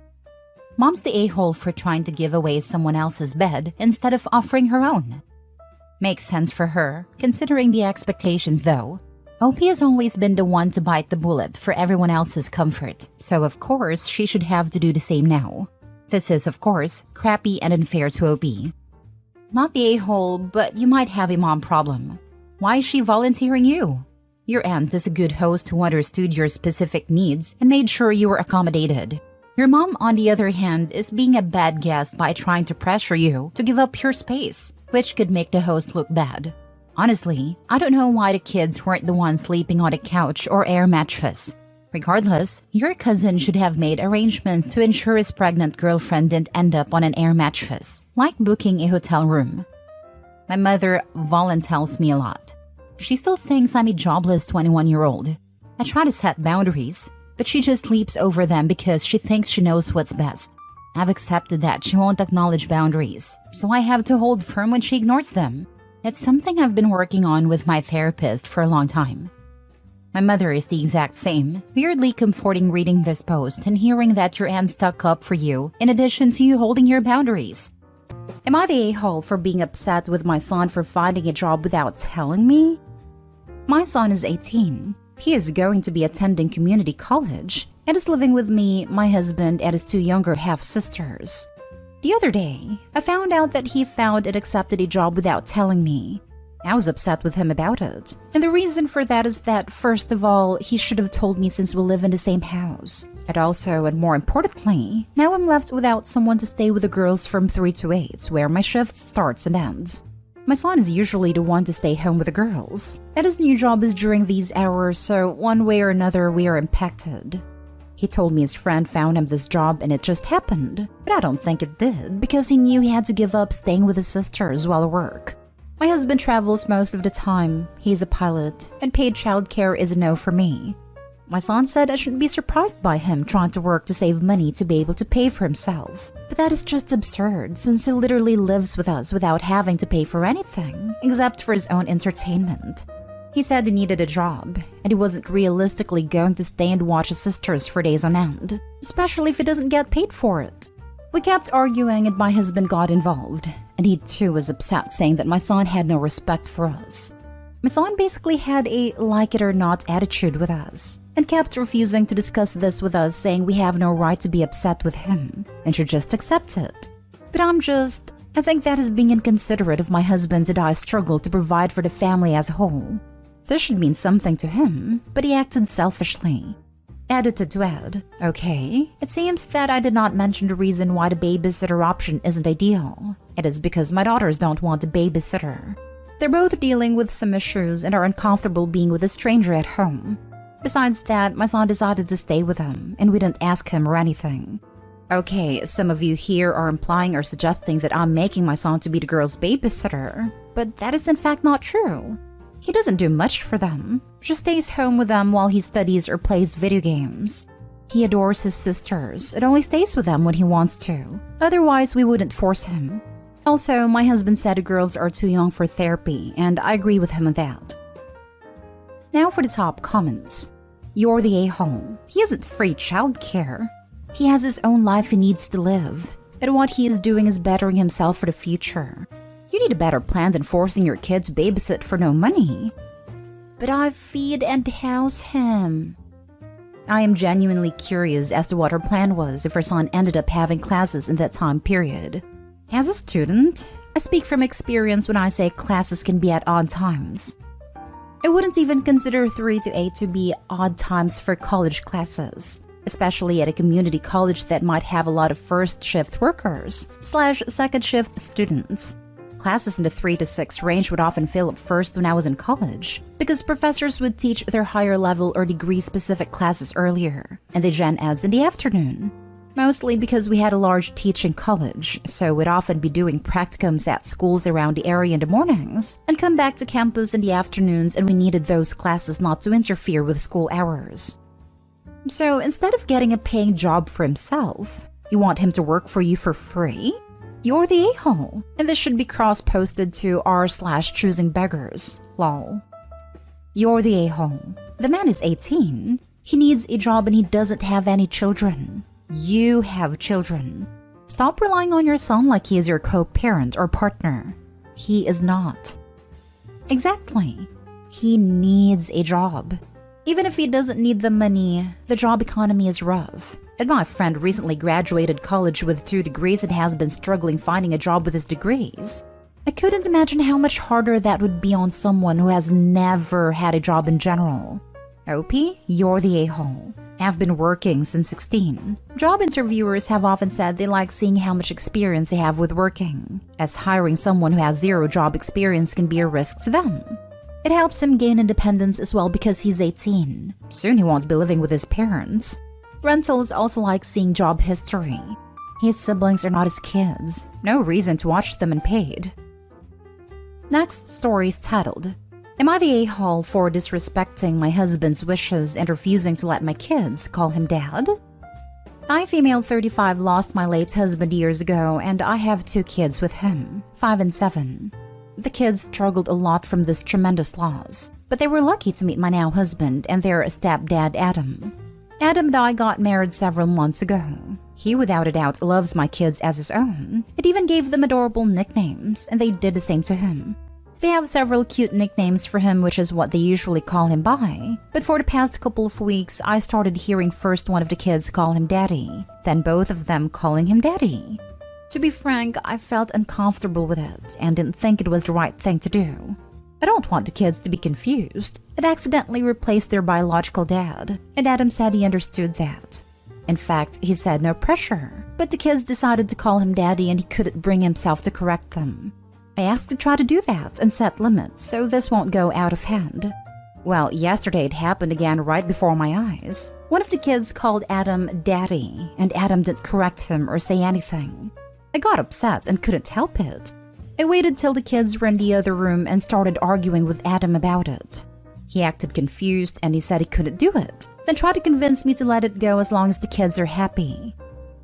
Mom's the a-hole for trying to give away someone else's bed instead of offering her own. Makes sense for her, considering the expectations though. OP has always been the one to bite the bullet for everyone else's comfort, so of course she should have to do the same now. This is, of course, crappy and unfair to OP. Not the a-hole, but you might have a mom problem. Why is she volunteering you? Your aunt is a good host who understood your specific needs and made sure you were accommodated. Your mom, on the other hand, is being a bad guest by trying to pressure you to give up your space, which could make the host look bad. Honestly, I don't know why the kids weren't the ones sleeping on a couch or air mattress. Regardless, your cousin should have made arrangements to ensure his pregnant girlfriend didn't end up on an air mattress, like booking a hotel room. My mother voluntells me a lot. She still thinks I'm a jobless 21-year-old. I try to set boundaries, but she just leaps over them because she thinks she knows what's best. I've accepted that she won't acknowledge boundaries, so I have to hold firm when she ignores them. It's something I've been working on with my therapist for a long time. My mother is the exact same. Weirdly comforting reading this post and hearing that your aunt stuck up for you, in addition to you holding your boundaries. Am I the a-hole for being upset with my son for finding a job without telling me? My son is 18. He is going to be attending community college and is living with me, my husband, and his two younger half-sisters. The other day, I found out that he found and accepted a job without telling me. I was upset with him about it, and the reason for that is that, first of all, he should have told me since we live in the same house. And also, and more importantly, now I'm left without someone to stay with the girls from 3 to 8, where my shift starts and ends. My son is usually the one to stay home with the girls, and his new job is during these hours, so one way or another we are impacted. He told me his friend found him this job and it just happened, but I don't think it did because he knew he had to give up staying with his sisters while at work. My husband travels most of the time, he's a pilot, and paid childcare is a no for me. My son said I shouldn't be surprised by him trying to work to save money to be able to pay for himself. But that is just absurd since he literally lives with us without having to pay for anything, except for his own entertainment. He said he needed a job, and he wasn't realistically going to stay and watch his sisters for days on end, especially if he doesn't get paid for it. We kept arguing and my husband got involved, and he too was upset saying that my son had no respect for us. My son basically had a like-it-or-not attitude with us, and kept refusing to discuss this with us, saying we have no right to be upset with him, and should just accept it. But I think that is being inconsiderate of my husband's and I struggle to provide for the family as a whole. This should mean something to him, but he acted selfishly. Edited to add, okay, it seems that I did not mention the reason why the babysitter option isn't ideal. It is because my daughters don't want a babysitter. They're both dealing with some issues and are uncomfortable being with a stranger at home. Besides that, my son decided to stay with him, and we didn't ask him or anything. Okay, some of you here are implying or suggesting that I'm making my son to be the girl's babysitter, but that is in fact not true. He doesn't do much for them, just stays home with them while he studies or plays video games. He adores his sisters and only stays with them when he wants to, otherwise we wouldn't force him. Also, my husband said the girls are too young for therapy, and I agree with him on that. Now for the top comments. You're the a-hole. He isn't free childcare. He has his own life he needs to live, and what he is doing is bettering himself for the future. You need a better plan than forcing your kid to babysit for no money. But I feed and house him. I am genuinely curious as to what her plan was if her son ended up having classes in that time period. As a student, I speak from experience when I say classes can be at odd times. I wouldn't even consider 3 to 8 to be odd times for college classes, especially at a community college that might have a lot of first shift workers / second shift students. Classes in the 3 to 6 range would often fill up first when I was in college, because professors would teach their higher level or degree-specific classes earlier, and the gen eds in the afternoon. Mostly because we had a large teaching college, so we'd often be doing practicums at schools around the area in the mornings, and come back to campus in the afternoons, and we needed those classes not to interfere with school hours. So instead of getting a paying job for himself, you want him to work for you for free? You're the a-hole, and this should be cross-posted to r/choosing beggars, lol. You're the a-hole. The man is 18. He needs a job and he doesn't have any children. You have children. Stop relying on your son like he is your co-parent or partner. He is not. Exactly. He needs a job. Even if he doesn't need the money, the job economy is rough. And my friend recently graduated college with 2 degrees and has been struggling finding a job with his degrees. I couldn't imagine how much harder that would be on someone who has never had a job in general. OP, you're the a-hole. I've been working since 16. Job interviewers have often said they like seeing how much experience they have with working, as hiring someone who has 0 job experience can be a risk to them. It helps him gain independence as well because he's 18. Soon he won't be living with his parents. Rentals also like seeing job history. His siblings are not his kids. No reason to watch them unpaid. Next story is titled, Am I the a-hole for disrespecting my husband's wishes and refusing to let my kids call him dad? I, female 35, lost my late husband years ago, and I have 2 kids with him, 5 and 7. The kids struggled a lot from this tremendous loss, but they were lucky to meet my now husband and their stepdad, Adam. Adam and I got married several months ago. He, without a doubt, loves my kids as his own. It even gave them adorable nicknames, and they did the same to him. They have several cute nicknames for him, which is what they usually call him by. But for the past couple of weeks, I started hearing first one of the kids call him daddy, then both of them calling him daddy. To be frank, I felt uncomfortable with it and didn't think it was the right thing to do. I don't want the kids to be confused. It accidentally replaced their biological dad, and Adam said he understood that. In fact, he said no pressure, but the kids decided to call him daddy and he couldn't bring himself to correct them. I asked to try to do that and set limits so this won't go out of hand. Well, yesterday it happened again right before my eyes. One of the kids called Adam daddy, and Adam didn't correct him or say anything. I got upset and couldn't help it. I waited till the kids were in the other room and started arguing with Adam about it. He acted confused and he said he couldn't do it, then tried to convince me to let it go as long as the kids are happy.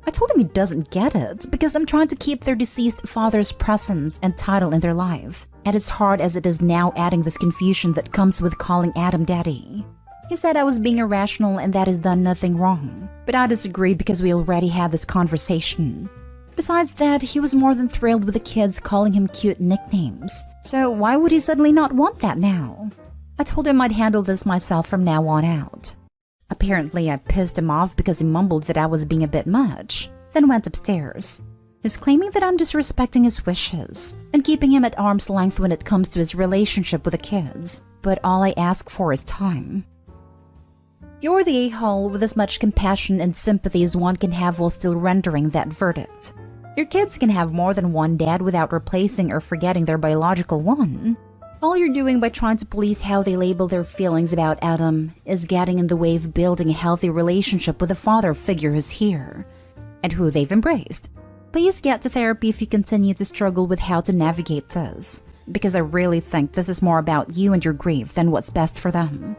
I told him he doesn't get it because I'm trying to keep their deceased father's presence and title in their life, and it's hard as it is now adding this confusion that comes with calling Adam daddy. He said I was being irrational and that he's done nothing wrong, but I disagreed because we already had this conversation. Besides that, he was more than thrilled with the kids calling him cute nicknames, so why would he suddenly not want that now? I told him I'd handle this myself from now on out. Apparently, I pissed him off because he mumbled that I was being a bit much, then went upstairs. He's claiming that I'm disrespecting his wishes and keeping him at arm's length when it comes to his relationship with the kids, but all I ask for is time. You're the a-hole with as much compassion and sympathy as one can have while still rendering that verdict. Your kids can have more than one dad without replacing or forgetting their biological one. All you're doing by trying to police how they label their feelings about Adam is getting in the way of building a healthy relationship with a father figure who's here, and who they've embraced. Please get to therapy if you continue to struggle with how to navigate this, because I really think this is more about you and your grief than what's best for them.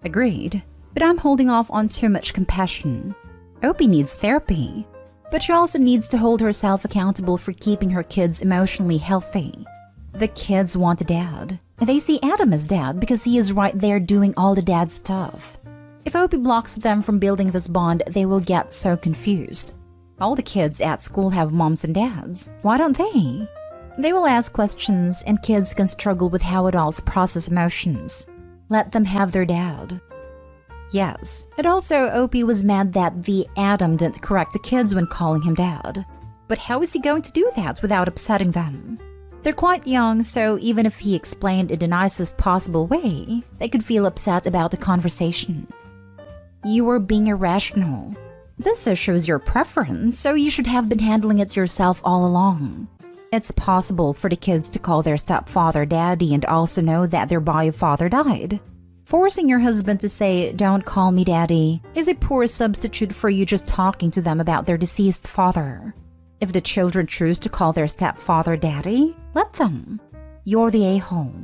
Agreed, but I'm holding off on too much compassion. Opie needs therapy, but she also needs to hold herself accountable for keeping her kids emotionally healthy. The kids want a dad, and they see Adam as dad because he is right there doing all the dad stuff. If Opie blocks them from building this bond, they will get so confused. All the kids at school have moms and dads. Why don't they? They will ask questions, and kids can struggle with how adults process emotions. Let them have their dad. Yes, and also Opie was mad that the Adam didn't correct the kids when calling him dad. But how is he going to do that without upsetting them? They're quite young, so even if he explained in the nicest possible way, they could feel upset about the conversation. You were being irrational. This shows your preference, so you should have been handling it yourself all along. It's possible for the kids to call their stepfather daddy and also know that their bio father died. Forcing your husband to say, "Don't call me daddy," is a poor substitute for you just talking to them about their deceased father. If the children choose to call their stepfather daddy, let them. You're the a-hole.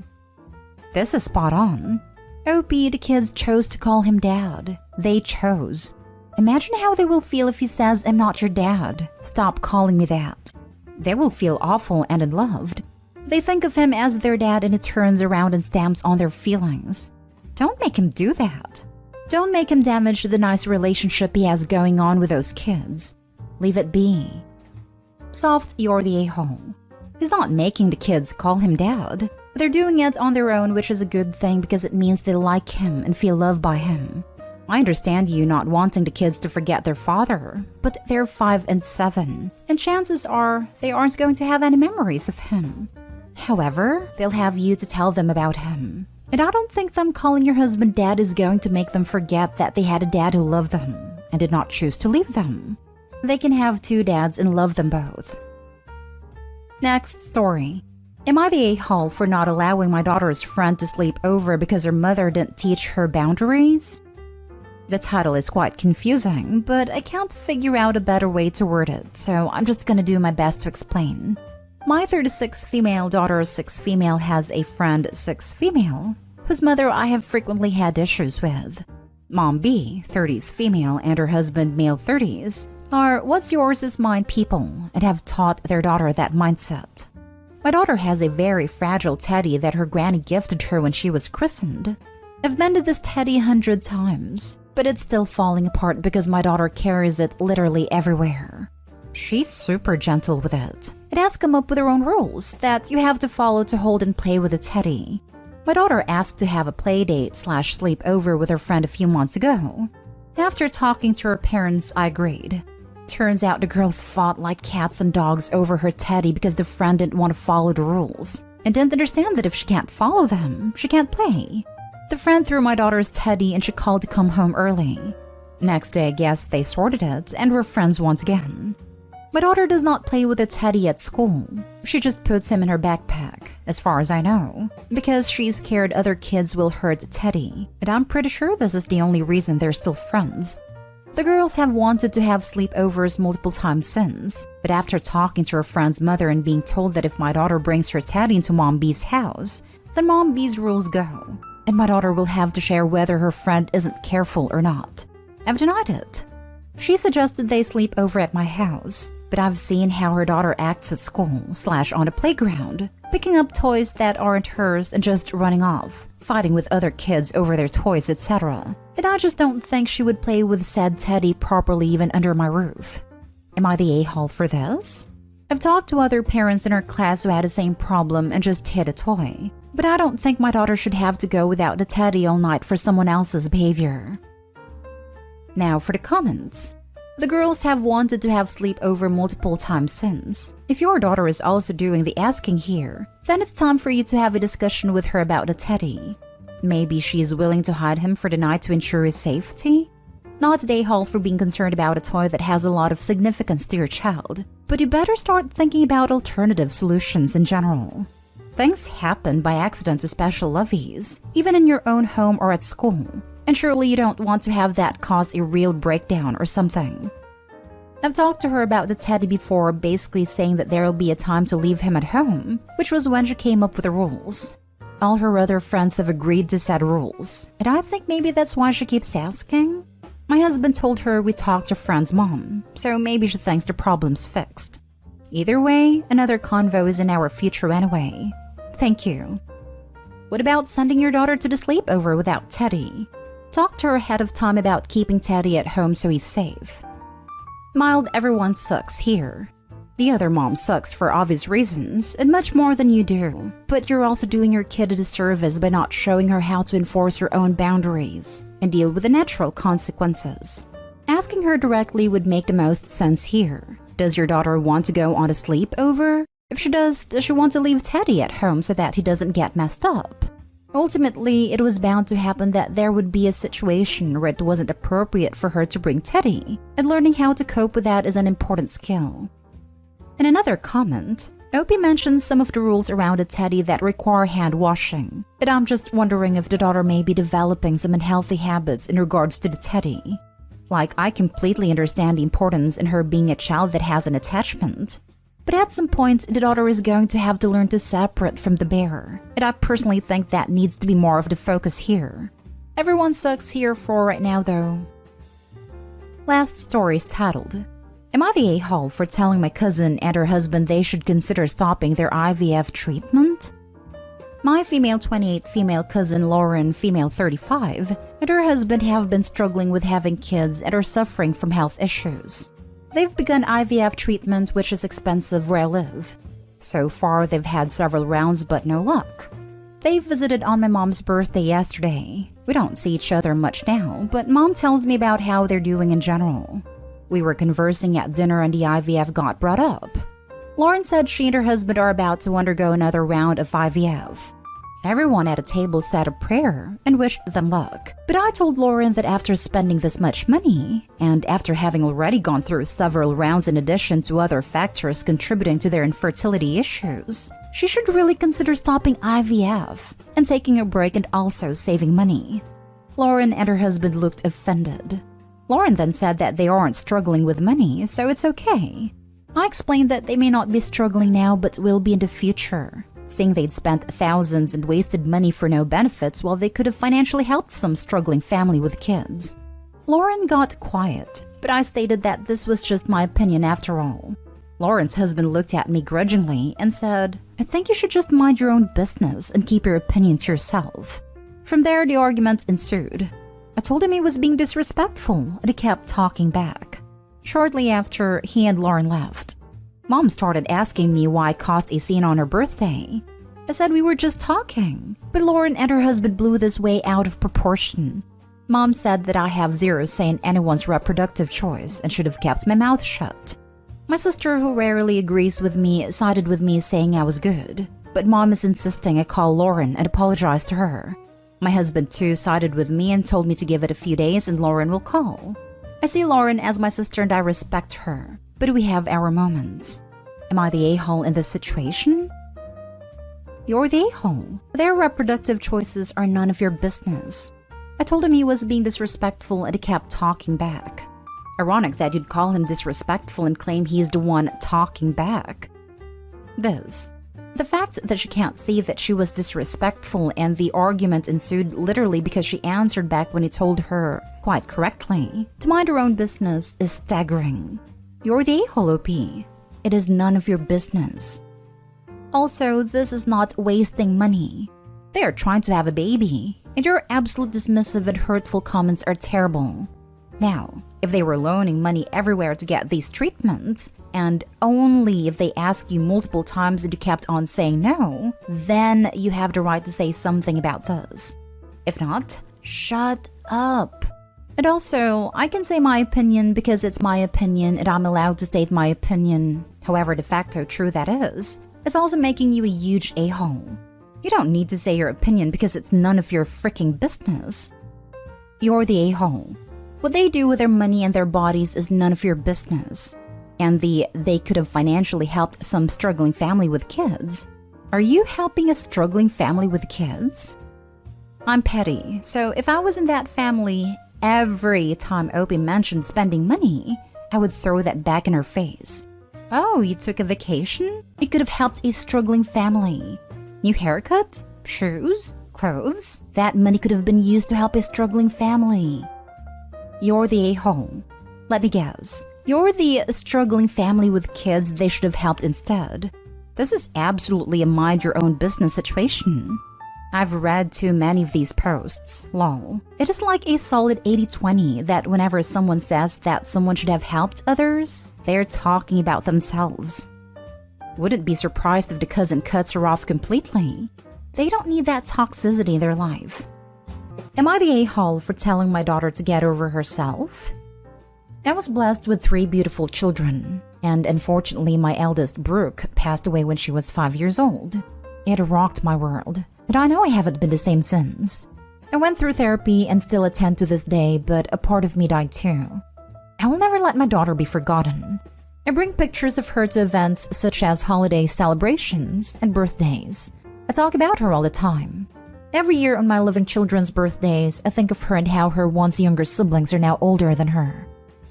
This is spot on. Opie, the kids chose to call him dad. They chose. Imagine how they will feel if he says, "I'm not your dad. Stop calling me that." They will feel awful and unloved. They think of him as their dad and it turns around and stamps on their feelings. Don't make him do that. Don't make him damage the nice relationship he has going on with those kids. Leave it be. Soft, you're the a-hole. He's not making the kids call him dad. They're doing it on their own, which is a good thing because it means they like him and feel loved by him. I understand you not wanting the kids to forget their father, but they're 5 and 7, and chances are they aren't going to have any memories of him. However, they'll have you to tell them about him. And I don't think them calling your husband dad is going to make them forget that they had a dad who loved them and did not choose to leave them. They can have 2 dads and love them both. Next story. Am I the a-hole for not allowing my daughter's friend to sleep over because her mother didn't teach her boundaries? The title is quite confusing, but I can't figure out a better way to word it, so I'm just gonna do my best to explain. My 36 female daughter, 6 female, has a friend, 6 female, whose mother I have frequently had issues with. Mom B, 30s female, and her husband, male 30s, are what's yours is mine people and have taught their daughter that mindset. My daughter has a very fragile teddy that her granny gifted her when she was christened. I've mended this teddy 100 times, but it's still falling apart because my daughter carries it literally everywhere. She's super gentle with it. It has come up with her own rules that you have to follow to hold and play with the teddy. My daughter asked to have a play date / sleepover with her friend a few months ago. After talking to her parents, I agreed. Turns out the girls fought like cats and dogs over her teddy because the friend didn't want to follow the rules and didn't understand that if she can't follow them, she can't play. The friend threw my daughter's teddy and she called to come home early. Next day, I guess they sorted it and were friends once again. My daughter does not play with a teddy at school. She just puts him in her backpack, as far as I know, because she's scared other kids will hurt Teddy, and I'm pretty sure this is the only reason they're still friends. The girls have wanted to have sleepovers multiple times since, but after talking to her friend's mother and being told that if my daughter brings her teddy into Mom B's house, then Mom B's rules go, and my daughter will have to share whether her friend isn't careful or not. I've denied it. She suggested they sleep over at my house, but I've seen how her daughter acts at school / on a playground, picking up toys that aren't hers and just running off, fighting with other kids over their toys, etc. And I just don't think she would play with said teddy properly even under my roof. Am I the a-hole for this? I've talked to other parents in her class who had the same problem and just hid a toy, but I don't think my daughter should have to go without the teddy all night for someone else's behavior. Now for the comments. The girls have wanted to have sleepover multiple times since. If your daughter is also doing the asking here, then it's time for you to have a discussion with her about the teddy. Maybe she is willing to hide him for the night to ensure his safety? Not a day-haul for being concerned about a toy that has a lot of significance to your child, but you better start thinking about alternative solutions in general. Things happen by accident to special lovies, even in your own home or at school. And surely you don't want to have that cause a real breakdown or something. I've talked to her about the teddy before, basically saying that there will be a time to leave him at home, which was when she came up with the rules. All her other friends have agreed to set rules, and I think maybe that's why she keeps asking. My husband told her we talked to friend's mom, so maybe she thinks the problem's fixed. Either way, another convo is in our future anyway. Thank you. What about sending your daughter to the sleepover without Teddy? Talk to her ahead of time about keeping Teddy at home so he's safe. Mild, everyone sucks here. The other mom sucks for obvious reasons, and much more than you do. But you're also doing your kid a disservice by not showing her how to enforce her own boundaries and deal with the natural consequences. Asking her directly would make the most sense here. Does your daughter want to go on a sleepover? If she does she want to leave Teddy at home so that he doesn't get messed up? Ultimately, it was bound to happen that there would be a situation where it wasn't appropriate for her to bring Teddy, and learning how to cope with that is an important skill. In another comment, Opie mentions some of the rules around a teddy that require hand washing, and I'm just wondering if the daughter may be developing some unhealthy habits in regards to the teddy. Like, I completely understand the importance in her being a child that has an attachment, but at some point, the daughter is going to have to learn to separate from the bear, and I personally think that needs to be more of the focus here. Everyone sucks here for right now, though. Last story is titled, Am I the a-hole for telling my cousin and her husband they should consider stopping their IVF treatment? My female 28 female cousin Lauren, female 35, and her husband have been struggling with having kids and are suffering from health issues. They've begun IVF treatment, which is expensive where I live. So far, they've had several rounds, but no luck. They visited on my mom's birthday yesterday. We don't see each other much now, but mom tells me about how they're doing in general. We were conversing at dinner and the IVF got brought up. Lauren said she and her husband are about to undergo another round of IVF. Everyone at a table said a prayer and wished them luck. But I told Lauren that after spending this much money, and after having already gone through several rounds in addition to other factors contributing to their infertility issues, she should really consider stopping IVF and taking a break and also saving money. Lauren and her husband looked offended. Lauren then said that they aren't struggling with money, so it's okay. I explained that they may not be struggling now but will be in the future, saying they'd spent thousands and wasted money for no benefits while they could have financially helped some struggling family with kids. Lauren got quiet, but I stated that this was just my opinion after all. Lauren's husband looked at me grudgingly and said, "I think you should just mind your own business and keep your opinion to yourself." From there, the argument ensued. I told him he was being disrespectful, and he kept talking back. Shortly after, he and Lauren left. Mom started asking me why I caused a scene on her birthday. I said we were just talking, but Lauren and her husband blew this way out of proportion. Mom said that I have zero say in anyone's reproductive choice and should have kept my mouth shut. My sister, who rarely agrees with me, sided with me saying I was good, but Mom is insisting I call Lauren and apologize to her. My husband too sided with me and told me to give it a few days and Lauren will call. I see Lauren as my sister and I respect her, but we have our moments. Am I the a-hole in this situation? You're the a-hole. Their reproductive choices are none of your business. I told him he was being disrespectful and he kept talking back. Ironic that you'd call him disrespectful and claim he's the one talking back. The fact that she can't see that she was disrespectful and the argument ensued literally because she answered back when he told her, quite correctly, to mind her own business is staggering. You're the a-hole, OP. It is none of your business. Also, this is not wasting money. They are trying to have a baby, and your absolute dismissive and hurtful comments are terrible. Now, if they were loaning money everywhere to get these treatments, and only if they ask you multiple times and you kept on saying no, then you have the right to say something about this. If not, shut up. And also, I can say my opinion because it's my opinion and I'm allowed to state my opinion, however de facto true that is. It's also making you a huge a-hole. You don't need to say your opinion because it's none of your freaking business. You're the a-hole. What they do with their money and their bodies is none of your business. And they could have financially helped some struggling family with kids. Are you helping a struggling family with kids? I'm petty, so if I was in that family, every time Opie mentioned spending money, I would throw that back in her face. Oh, you took a vacation? You could have helped a struggling family. New haircut? Shoes? Clothes? That money could have been used to help a struggling family. You're the a-hole. Let me guess. You're the struggling family with kids they should have helped instead. This is absolutely a mind-your-own-business situation. I've read too many of these posts, lol. It is like a solid 80-20 that whenever someone says that someone should have helped others, they're talking about themselves. Wouldn't be surprised if the cousin cuts her off completely. They don't need that toxicity in their life. Am I the a-hole for telling my daughter to get over herself? I was blessed with 3 beautiful children, and unfortunately my eldest, Brooke, passed away when she was 5 years old. It rocked my world, and I know I haven't been the same since. I went through therapy and still attend to this day, but a part of me died too. I will never let my daughter be forgotten. I bring pictures of her to events such as holiday celebrations and birthdays. I talk about her all the time. Every year on my living children's birthdays, I think of her and how her once younger siblings are now older than her.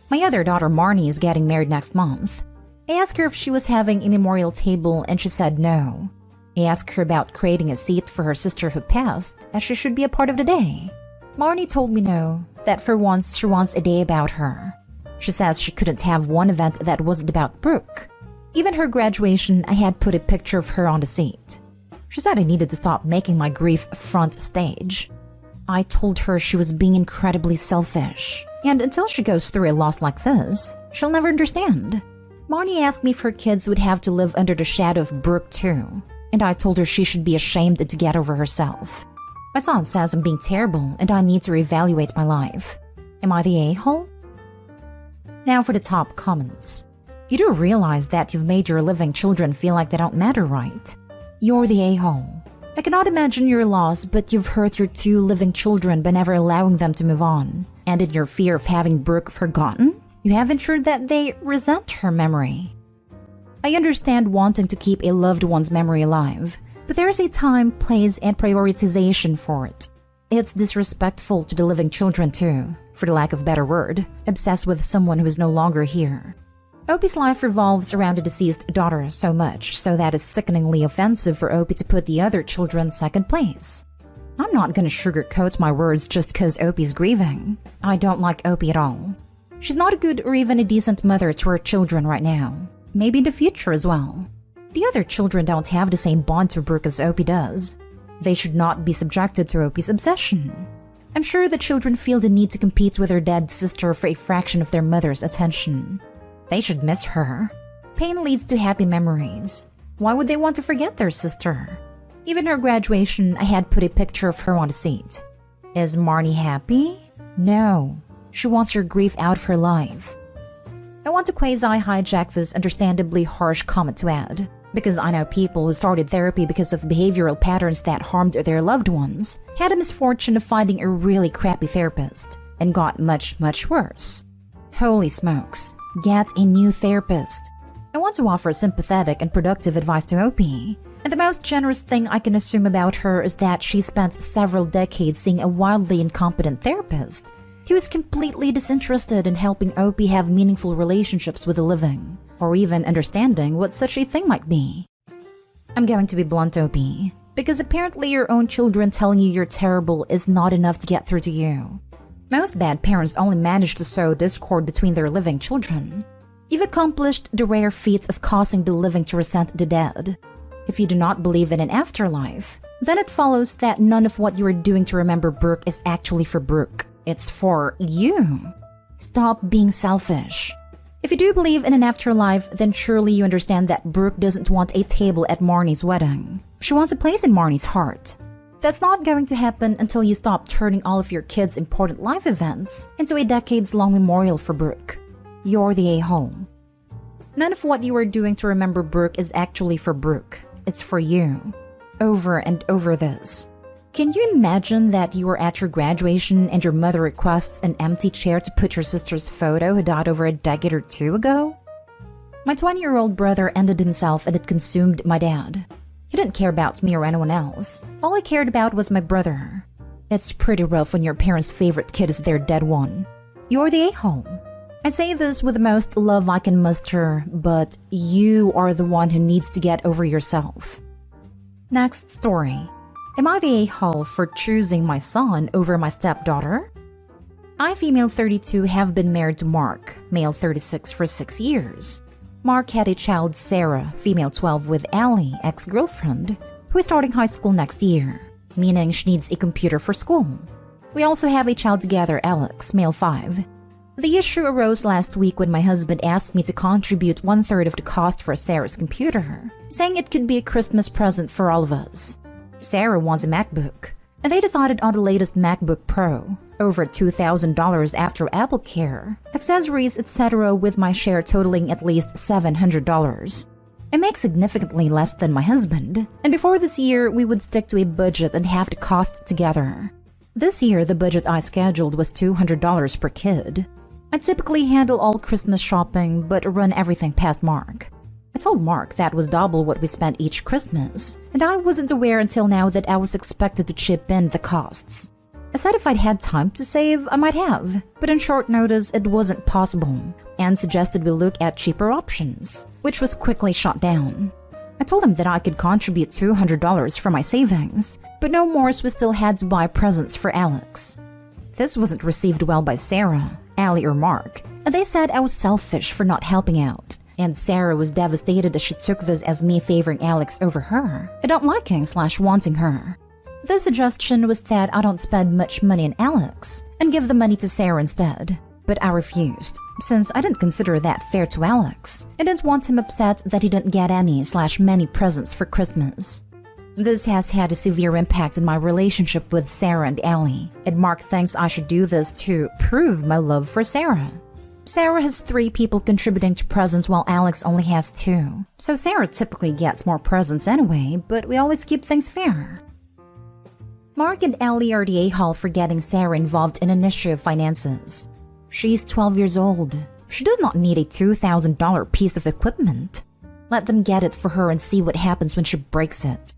My other daughter Marnie is getting married next month. I asked her if she was having a memorial table and she said no. I asked her about creating a seat for her sister who passed, as she should be a part of the day. Marnie told me no, that for once she wants a day about her. She says she couldn't have one event that wasn't about Brooke. Even her graduation, I had put a picture of her on the seat. She said I needed to stop making my grief front stage. I told her she was being incredibly selfish, and until she goes through a loss like this, she'll never understand. Marnie asked me if her kids would have to live under the shadow of Brooke too, and I told her she should be ashamed to get over herself. My son says I'm being terrible and I need to reevaluate my life. Am I the a-hole? Now for the top comments. You do realize that you've made your living children feel like they don't matter, right? You're the a-hole. I cannot imagine your loss, but you've hurt your 2 living children by never allowing them to move on. And in your fear of having Brooke forgotten, you have ensured that they resent her memory. I understand wanting to keep a loved one's memory alive, but there's a time, place, and prioritization for it. It's disrespectful to the living children too, for the lack of a better word, obsessed with someone who is no longer here. Opie's life revolves around a deceased daughter so much so that it's sickeningly offensive for Opie to put the other children second place. I'm not gonna sugarcoat my words just cause Opie's grieving. I don't like Opie at all. She's not a good or even a decent mother to her children right now. Maybe in the future as well. The other children don't have the same bond to Brooke as Opie does. They should not be subjected to Opie's obsession. I'm sure the children feel the need to compete with their dead sister for a fraction of their mother's attention. They should miss her. Pain leads to happy memories. Why would they want to forget their sister? Even her graduation, I had put a picture of her on the seat. Is Marnie happy? No. She wants her grief out of her life. I want to quasi-hijack this understandably harsh comment to add, because I know people who started therapy because of behavioral patterns that harmed their loved ones, had a misfortune of finding a really crappy therapist, and got much, much worse. Holy smokes, get a new therapist. I want to offer sympathetic and productive advice to Opie, and the most generous thing I can assume about her is that she spent several decades seeing a wildly incompetent therapist. He was completely disinterested in helping Opie have meaningful relationships with the living, or even understanding what such a thing might be. I'm going to be blunt, Opie, because apparently your own children telling you you're terrible is not enough to get through to you. Most bad parents only manage to sow discord between their living children. You've accomplished the rare feat of causing the living to resent the dead. If you do not believe in an afterlife, then it follows that none of what you are doing to remember Brooke is actually for Brooke. It's for you. Stop being selfish. If you do believe in an afterlife, then surely you understand that Brooke doesn't want a table at Marnie's wedding. She wants a place in Marnie's heart. That's not going to happen until you stop turning all of your kids' important life events into a decades-long memorial for Brooke. You're the a-hole. None of what you are doing to remember Brooke is actually for Brooke. It's for you. Over and over this. Can you imagine that you are at your graduation and your mother requests an empty chair to put your sister's photo who died over a decade or two ago? My 20-year-old brother ended himself and it consumed my dad. He didn't care about me or anyone else. All he cared about was my brother. It's pretty rough when your parents' favorite kid is their dead one. You're the a-hole. I say this with the most love I can muster, but you are the one who needs to get over yourself. Next story. Am I the a-hole for choosing my son over my stepdaughter? I, female 32, have been married to Mark, male 36, for 6 years. Mark had a child, Sarah, female 12, with Allie, ex-girlfriend, who is starting high school next year, meaning she needs a computer for school. We also have a child together, Alex, male 5. The issue arose last week when my husband asked me to contribute 1/3 of the cost for Sarah's computer, saying it could be a Christmas present for all of us. Sarah wants a MacBook, and they decided on the latest MacBook Pro, over $2,000 after Apple Care, accessories, etc., with my share totaling at least $700. I make significantly less than my husband, and before this year, we would stick to a budget and have the cost together. This year, the budget I scheduled was $200 per kid. I typically handle all Christmas shopping, but run everything past Mark. I told Mark that was double what we spent each Christmas, and I wasn't aware until now that I was expected to chip in the costs. I said if I'd had time to save, I might have, but on short notice it wasn't possible, and suggested we look at cheaper options, which was quickly shot down. I told him that I could contribute $200 from my savings, but no more, so we still had to buy presents for Alex. This wasn't received well by Sarah, Allie, or Mark, and they said I was selfish for not helping out. And Sarah was devastated as she took this as me favoring Alex over her, and not liking/wanting her. The suggestion was that I don't spend much money on Alex, and give the money to Sarah instead. But I refused, since I didn't consider that fair to Alex, and didn't want him upset that he didn't get any/many presents for Christmas. This has had a severe impact on my relationship with Sarah and Allie, and Mark thinks I should do this to prove my love for Sarah. Sarah has 3 people contributing to presents while Alex only has 2. So Sarah typically gets more presents anyway, but we always keep things fair. Mark and Allie are the a-hole for getting Sarah involved in an issue of finances. She's 12 years old. She does not need a $2,000 piece of equipment. Let them get it for her and see what happens when she breaks it.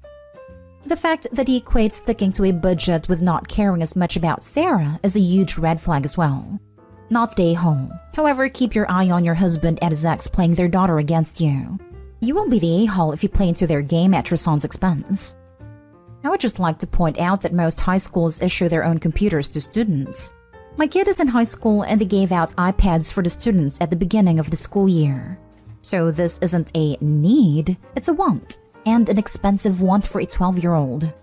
The fact that he equates sticking to a budget with not caring as much about Sarah is a huge red flag as well. Not stay home. However, keep your eye on your husband and his ex playing their daughter against you. You won't be the a-hole if you play into their game at your son's expense. I would just like to point out that most high schools issue their own computers to students. My kid is in high school and they gave out iPads for the students at the beginning of the school year. So this isn't a need, it's a want, and an expensive want for a 12-year-old.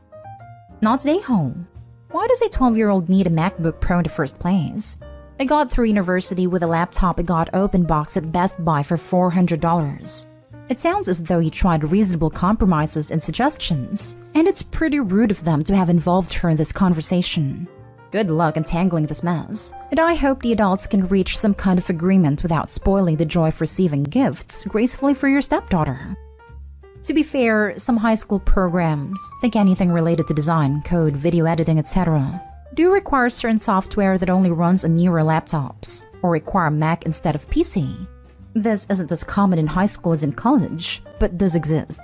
Not stay home. Why does a 12-year-old need a MacBook Pro in the first place? I got through university with a laptop I got open box at Best Buy for $400. It sounds as though you tried reasonable compromises and suggestions, and it's pretty rude of them to have involved her in this conversation. Good luck untangling this mess, and I hope the adults can reach some kind of agreement without spoiling the joy of receiving gifts gracefully for your stepdaughter. To be fair, some high school programs, think anything related to design, code, video editing, etc., do require certain software that only runs on newer laptops, or require Mac instead of PC. This isn't as common in high school as in college, but does exist.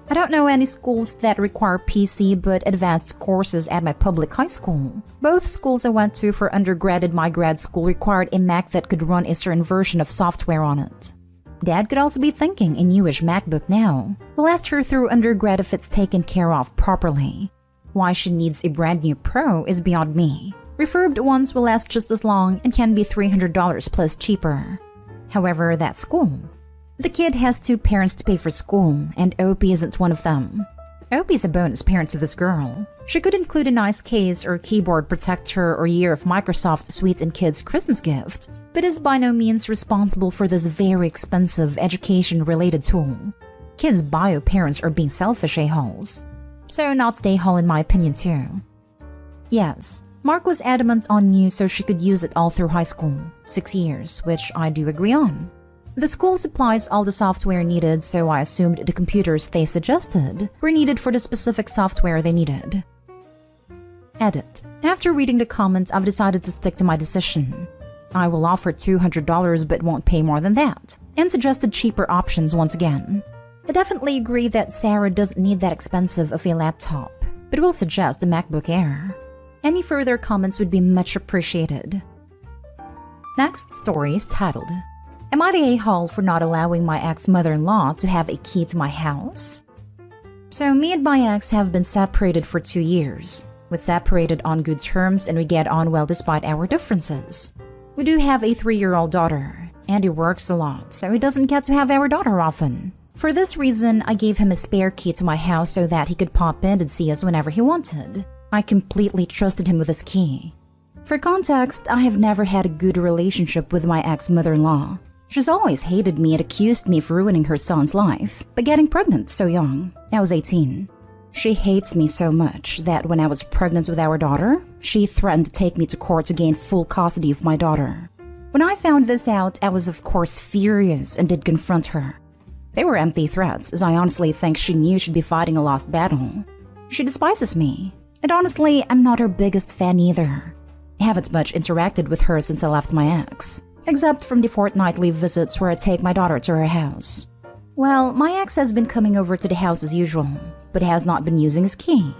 I don't know any schools that require PC but advanced courses at my public high school. Both schools I went to for undergrad and my grad school required a Mac that could run a certain version of software on it. Dad could also be thinking a newish MacBook now. We'll ask her through undergrad if it's taken care of properly. Why she needs a brand new Pro is beyond me. Refurbed ones will last just as long and can be $300 plus cheaper. However, that's school. The kid has 2 parents to pay for school, and Opie isn't one of them. Opie's a bonus parent to this girl. She could include a nice case or keyboard protector or year of Microsoft Suite and Kids Christmas gift, but is by no means responsible for this very expensive education-related tool. Kids' bio parents are being selfish a-holes. So not stay hole in my opinion too. Yes, Mark was adamant on you so she could use it all through high school, 6 years, which I do agree on. The school supplies all the software needed, so I assumed the computers they suggested were needed for the specific software they needed. Edit. After reading the comments, I've decided to stick to my decision. I will offer $200 but won't pay more than that, and suggested cheaper options once again. I definitely agree that Sarah doesn't need that expensive of a laptop, but will suggest a MacBook Air. Any further comments would be much appreciated. Next story is titled, Am I the a-hole for not allowing my ex-mother-in-law to have a key to my house? So me and my ex have been separated for 2 years. We separated on good terms and we get on well despite our differences. We do have a 3-year-old daughter, and he works a lot, so he doesn't get to have our daughter often. For this reason, I gave him a spare key to my house so that he could pop in and see us whenever he wanted. I completely trusted him with his key. For context, I have never had a good relationship with my ex-mother-in-law. She's always hated me and accused me of ruining her son's life by getting pregnant so young. I was 18. She hates me so much that when I was pregnant with our daughter, she threatened to take me to court to gain full custody of my daughter. When I found this out, I was of course furious and did confront her. They were empty threats, as I honestly think she knew she'd be fighting a lost battle. She despises me, and honestly, I'm not her biggest fan either. I haven't much interacted with her since I left my ex, except from the fortnightly visits where I take my daughter to her house. Well, my ex has been coming over to the house as usual, but has not been using his key.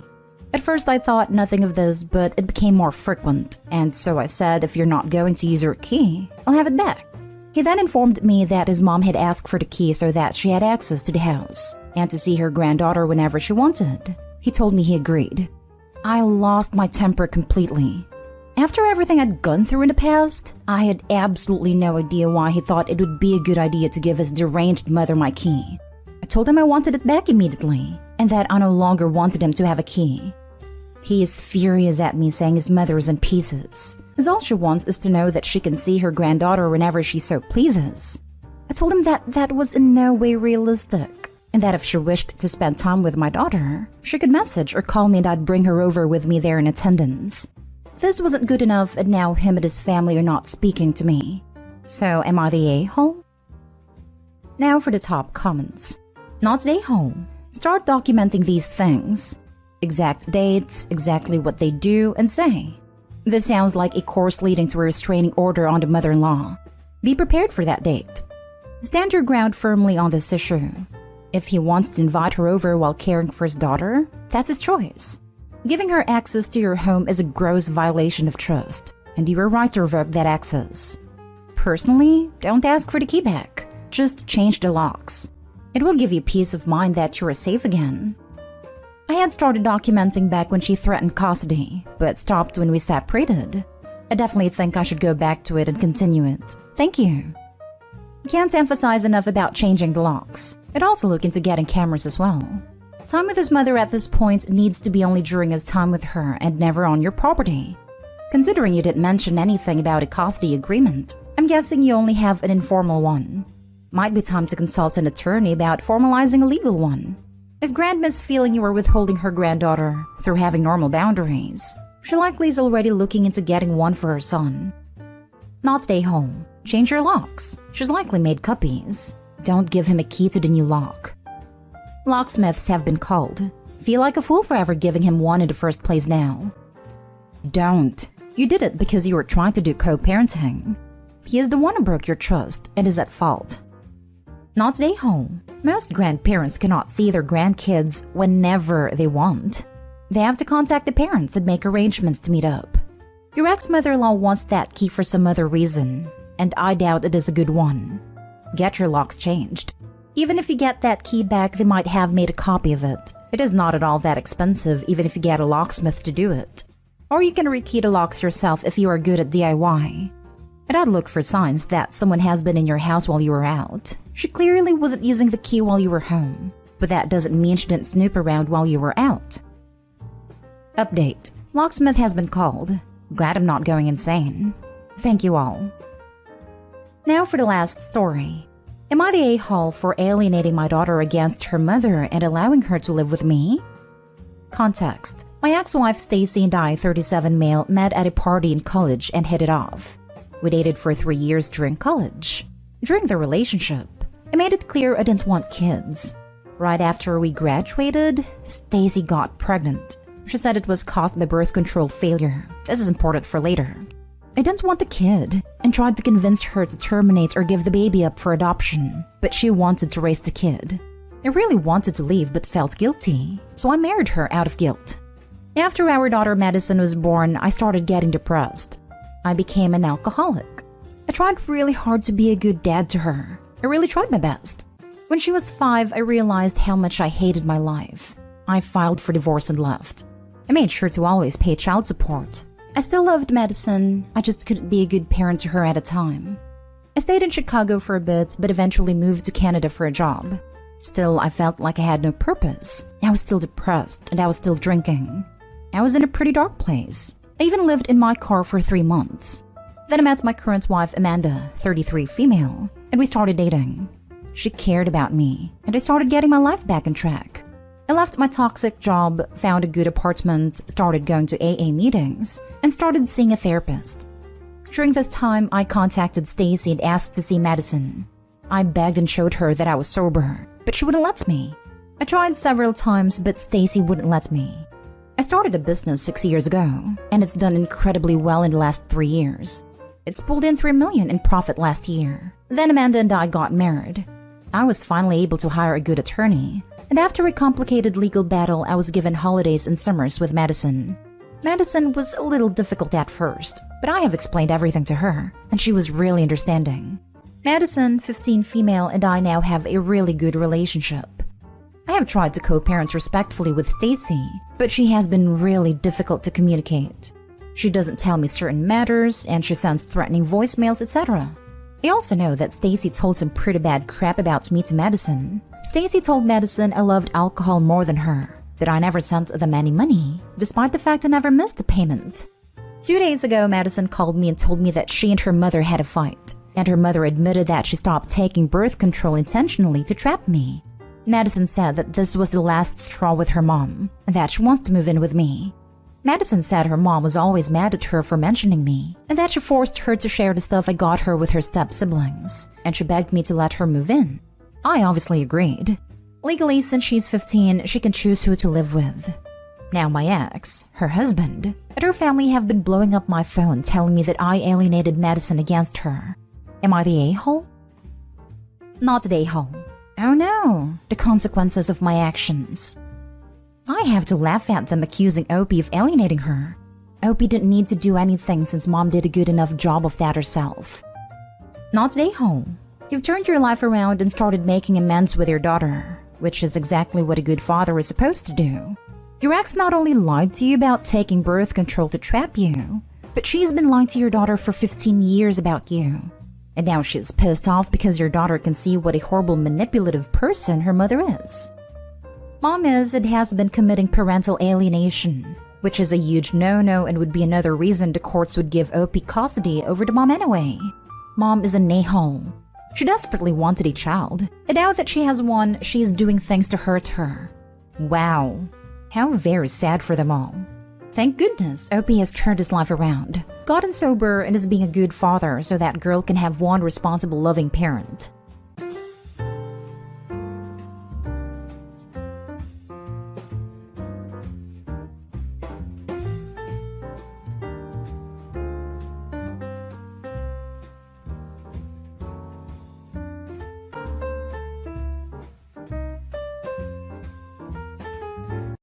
At first I thought nothing of this, but it became more frequent, and so I said if you're not going to use your key, I'll have it back. He then informed me that his mom had asked for the key so that she had access to the house, and to see her granddaughter whenever she wanted. He told me he agreed. I lost my temper completely. After everything I'd gone through in the past, I had absolutely no idea why he thought it would be a good idea to give his deranged mother my key. I told him I wanted it back immediately, and that I no longer wanted him to have a key. He is furious at me, saying his mother is in pieces, as all she wants is to know that she can see her granddaughter whenever she so pleases. I told him that that was in no way realistic, and that if she wished to spend time with my daughter, she could message or call me and I'd bring her over with me there in attendance. This wasn't good enough, and now him and his family are not speaking to me. So am I the a-hole? Now for the top comments. Not the a-hole. Start documenting these things. Exact dates, exactly what they do and say. This sounds like a course leading to a restraining order on the mother-in-law. Be prepared for that date. Stand your ground firmly on this issue. If he wants to invite her over while caring for his daughter, that's his choice. Giving her access to your home is a gross violation of trust, and you are right to revoke that access. Personally, don't ask for the key back. Just change the locks. It will give you peace of mind that you are safe again. I had started documenting back when she threatened custody, but stopped when we separated. I definitely think I should go back to it and continue it. Thank you. Can't emphasize enough about changing the locks. I'd also look into getting cameras as well. Time with his mother at this point needs to be only during his time with her and never on your property. Considering you didn't mention anything about a custody agreement, I'm guessing you only have an informal one. Might be time to consult an attorney about formalizing a legal one. If Grandma's feeling you are withholding her granddaughter through having normal boundaries, she likely is already looking into getting one for her son. Not stay home. Change your locks. She's likely made copies. Don't give him a key to the new lock. Locksmiths have been called. Feel like a fool for ever giving him one in the first place now. Don't. You did it because you were trying to do co-parenting. He is the one who broke your trust and is at fault. Not stay home. Most grandparents cannot see their grandkids whenever they want. They have to contact the parents and make arrangements to meet up. Your ex-mother-in-law wants that key for some other reason, and I doubt it is a good one. Get your locks changed. Even if you get that key back, they might have made a copy of it. It is not at all that expensive, even if you get a locksmith to do it. Or you can rekey the locks yourself if you are good at DIY. And I'd look for signs that someone has been in your house while you were out. She clearly wasn't using the key while you were home, but that doesn't mean she didn't snoop around while you were out. Update. Locksmith has been called. Glad I'm not going insane. Thank you all. Now for the last story. Am I the a-hole for alienating my daughter against her mother and allowing her to live with me? Context. My ex-wife Stacy and I, 37 male, met at a party in college and hit it off. We dated for 3 years during college. During the relationship, I made it clear I didn't want kids. Right after we graduated, Stacy got pregnant. She said it was caused by birth control failure. This is important for later. I didn't want the kid and tried to convince her to terminate or give the baby up for adoption, but she wanted to raise the kid. I really wanted to leave but felt guilty, so I married her out of guilt. After our daughter Madison was born, I started getting depressed. I became an alcoholic. I tried really hard to be a good dad to her. I really tried my best. When she was 5, I realized how much I hated my life. I filed for divorce and left. I made sure to always pay child support. I still loved Madison, I just couldn't be a good parent to her at a time. I stayed in Chicago for a bit, but eventually moved to Canada for a job. Still, I felt like I had no purpose. I was still depressed, and I was still drinking. I was in a pretty dark place. I even lived in my car for 3 months. Then I met my current wife, Amanda, 33 female, and we started dating. She cared about me, and I started getting my life back on track. I left my toxic job, found a good apartment, started going to AA meetings, and started seeing a therapist. During this time, I contacted Stacy and asked to see Madison. I begged and showed her that I was sober, but she wouldn't let me. I tried several times, but Stacy wouldn't let me. I started a business 6 years ago, and it's done incredibly well in the last 3 years. It's pulled in $3 million in profit last year. Then Amanda and I got married. I was finally able to hire a good attorney, and after a complicated legal battle, I was given holidays and summers with Madison. Madison was a little difficult at first, but I have explained everything to her, and she was really understanding. Madison, 15 female, and I now have a really good relationship. I have tried to co-parent respectfully with Stacy, but she has been really difficult to communicate. She doesn't tell me certain matters, and she sends threatening voicemails, etc. I also know that Stacy told some pretty bad crap about me to Madison. Stacy told Madison I loved alcohol more than her, that I never sent them any money, despite the fact I never missed a payment. 2 days ago, Madison called me and told me that she and her mother had a fight, and her mother admitted that she stopped taking birth control intentionally to trap me. Madison said that this was the last straw with her mom, and that she wants to move in with me. Madison said her mom was always mad at her for mentioning me, and that she forced her to share the stuff I got her with her step-siblings, and she begged me to let her move in. I obviously agreed. Legally, since she's 15, she can choose who to live with. Now my ex, her husband, and her family have been blowing up my phone telling me that I alienated Madison against her. Am I the a-hole? Not the a-hole. Oh no, the consequences of my actions. I have to laugh at them accusing Opie of alienating her. Opie didn't need to do anything since Mom did a good enough job of that herself. Not today, home. You've turned your life around and started making amends with your daughter, which is exactly what a good father is supposed to do. Your ex not only lied to you about taking birth control to trap you, but she's been lying to your daughter for 15 years about you. And now she's pissed off because your daughter can see what a horrible manipulative person her mother is. Mom is and has been committing parental alienation, which is a huge no-no and would be another reason the courts would give OP custody over to mom anyway. Mom is a a-hole. She desperately wanted a child, and now that she has one, she is doing things to hurt her. Wow. How very sad for them all. Thank goodness OP has turned his life around, gotten sober, and is being a good father so that girl can have one responsible, loving parent.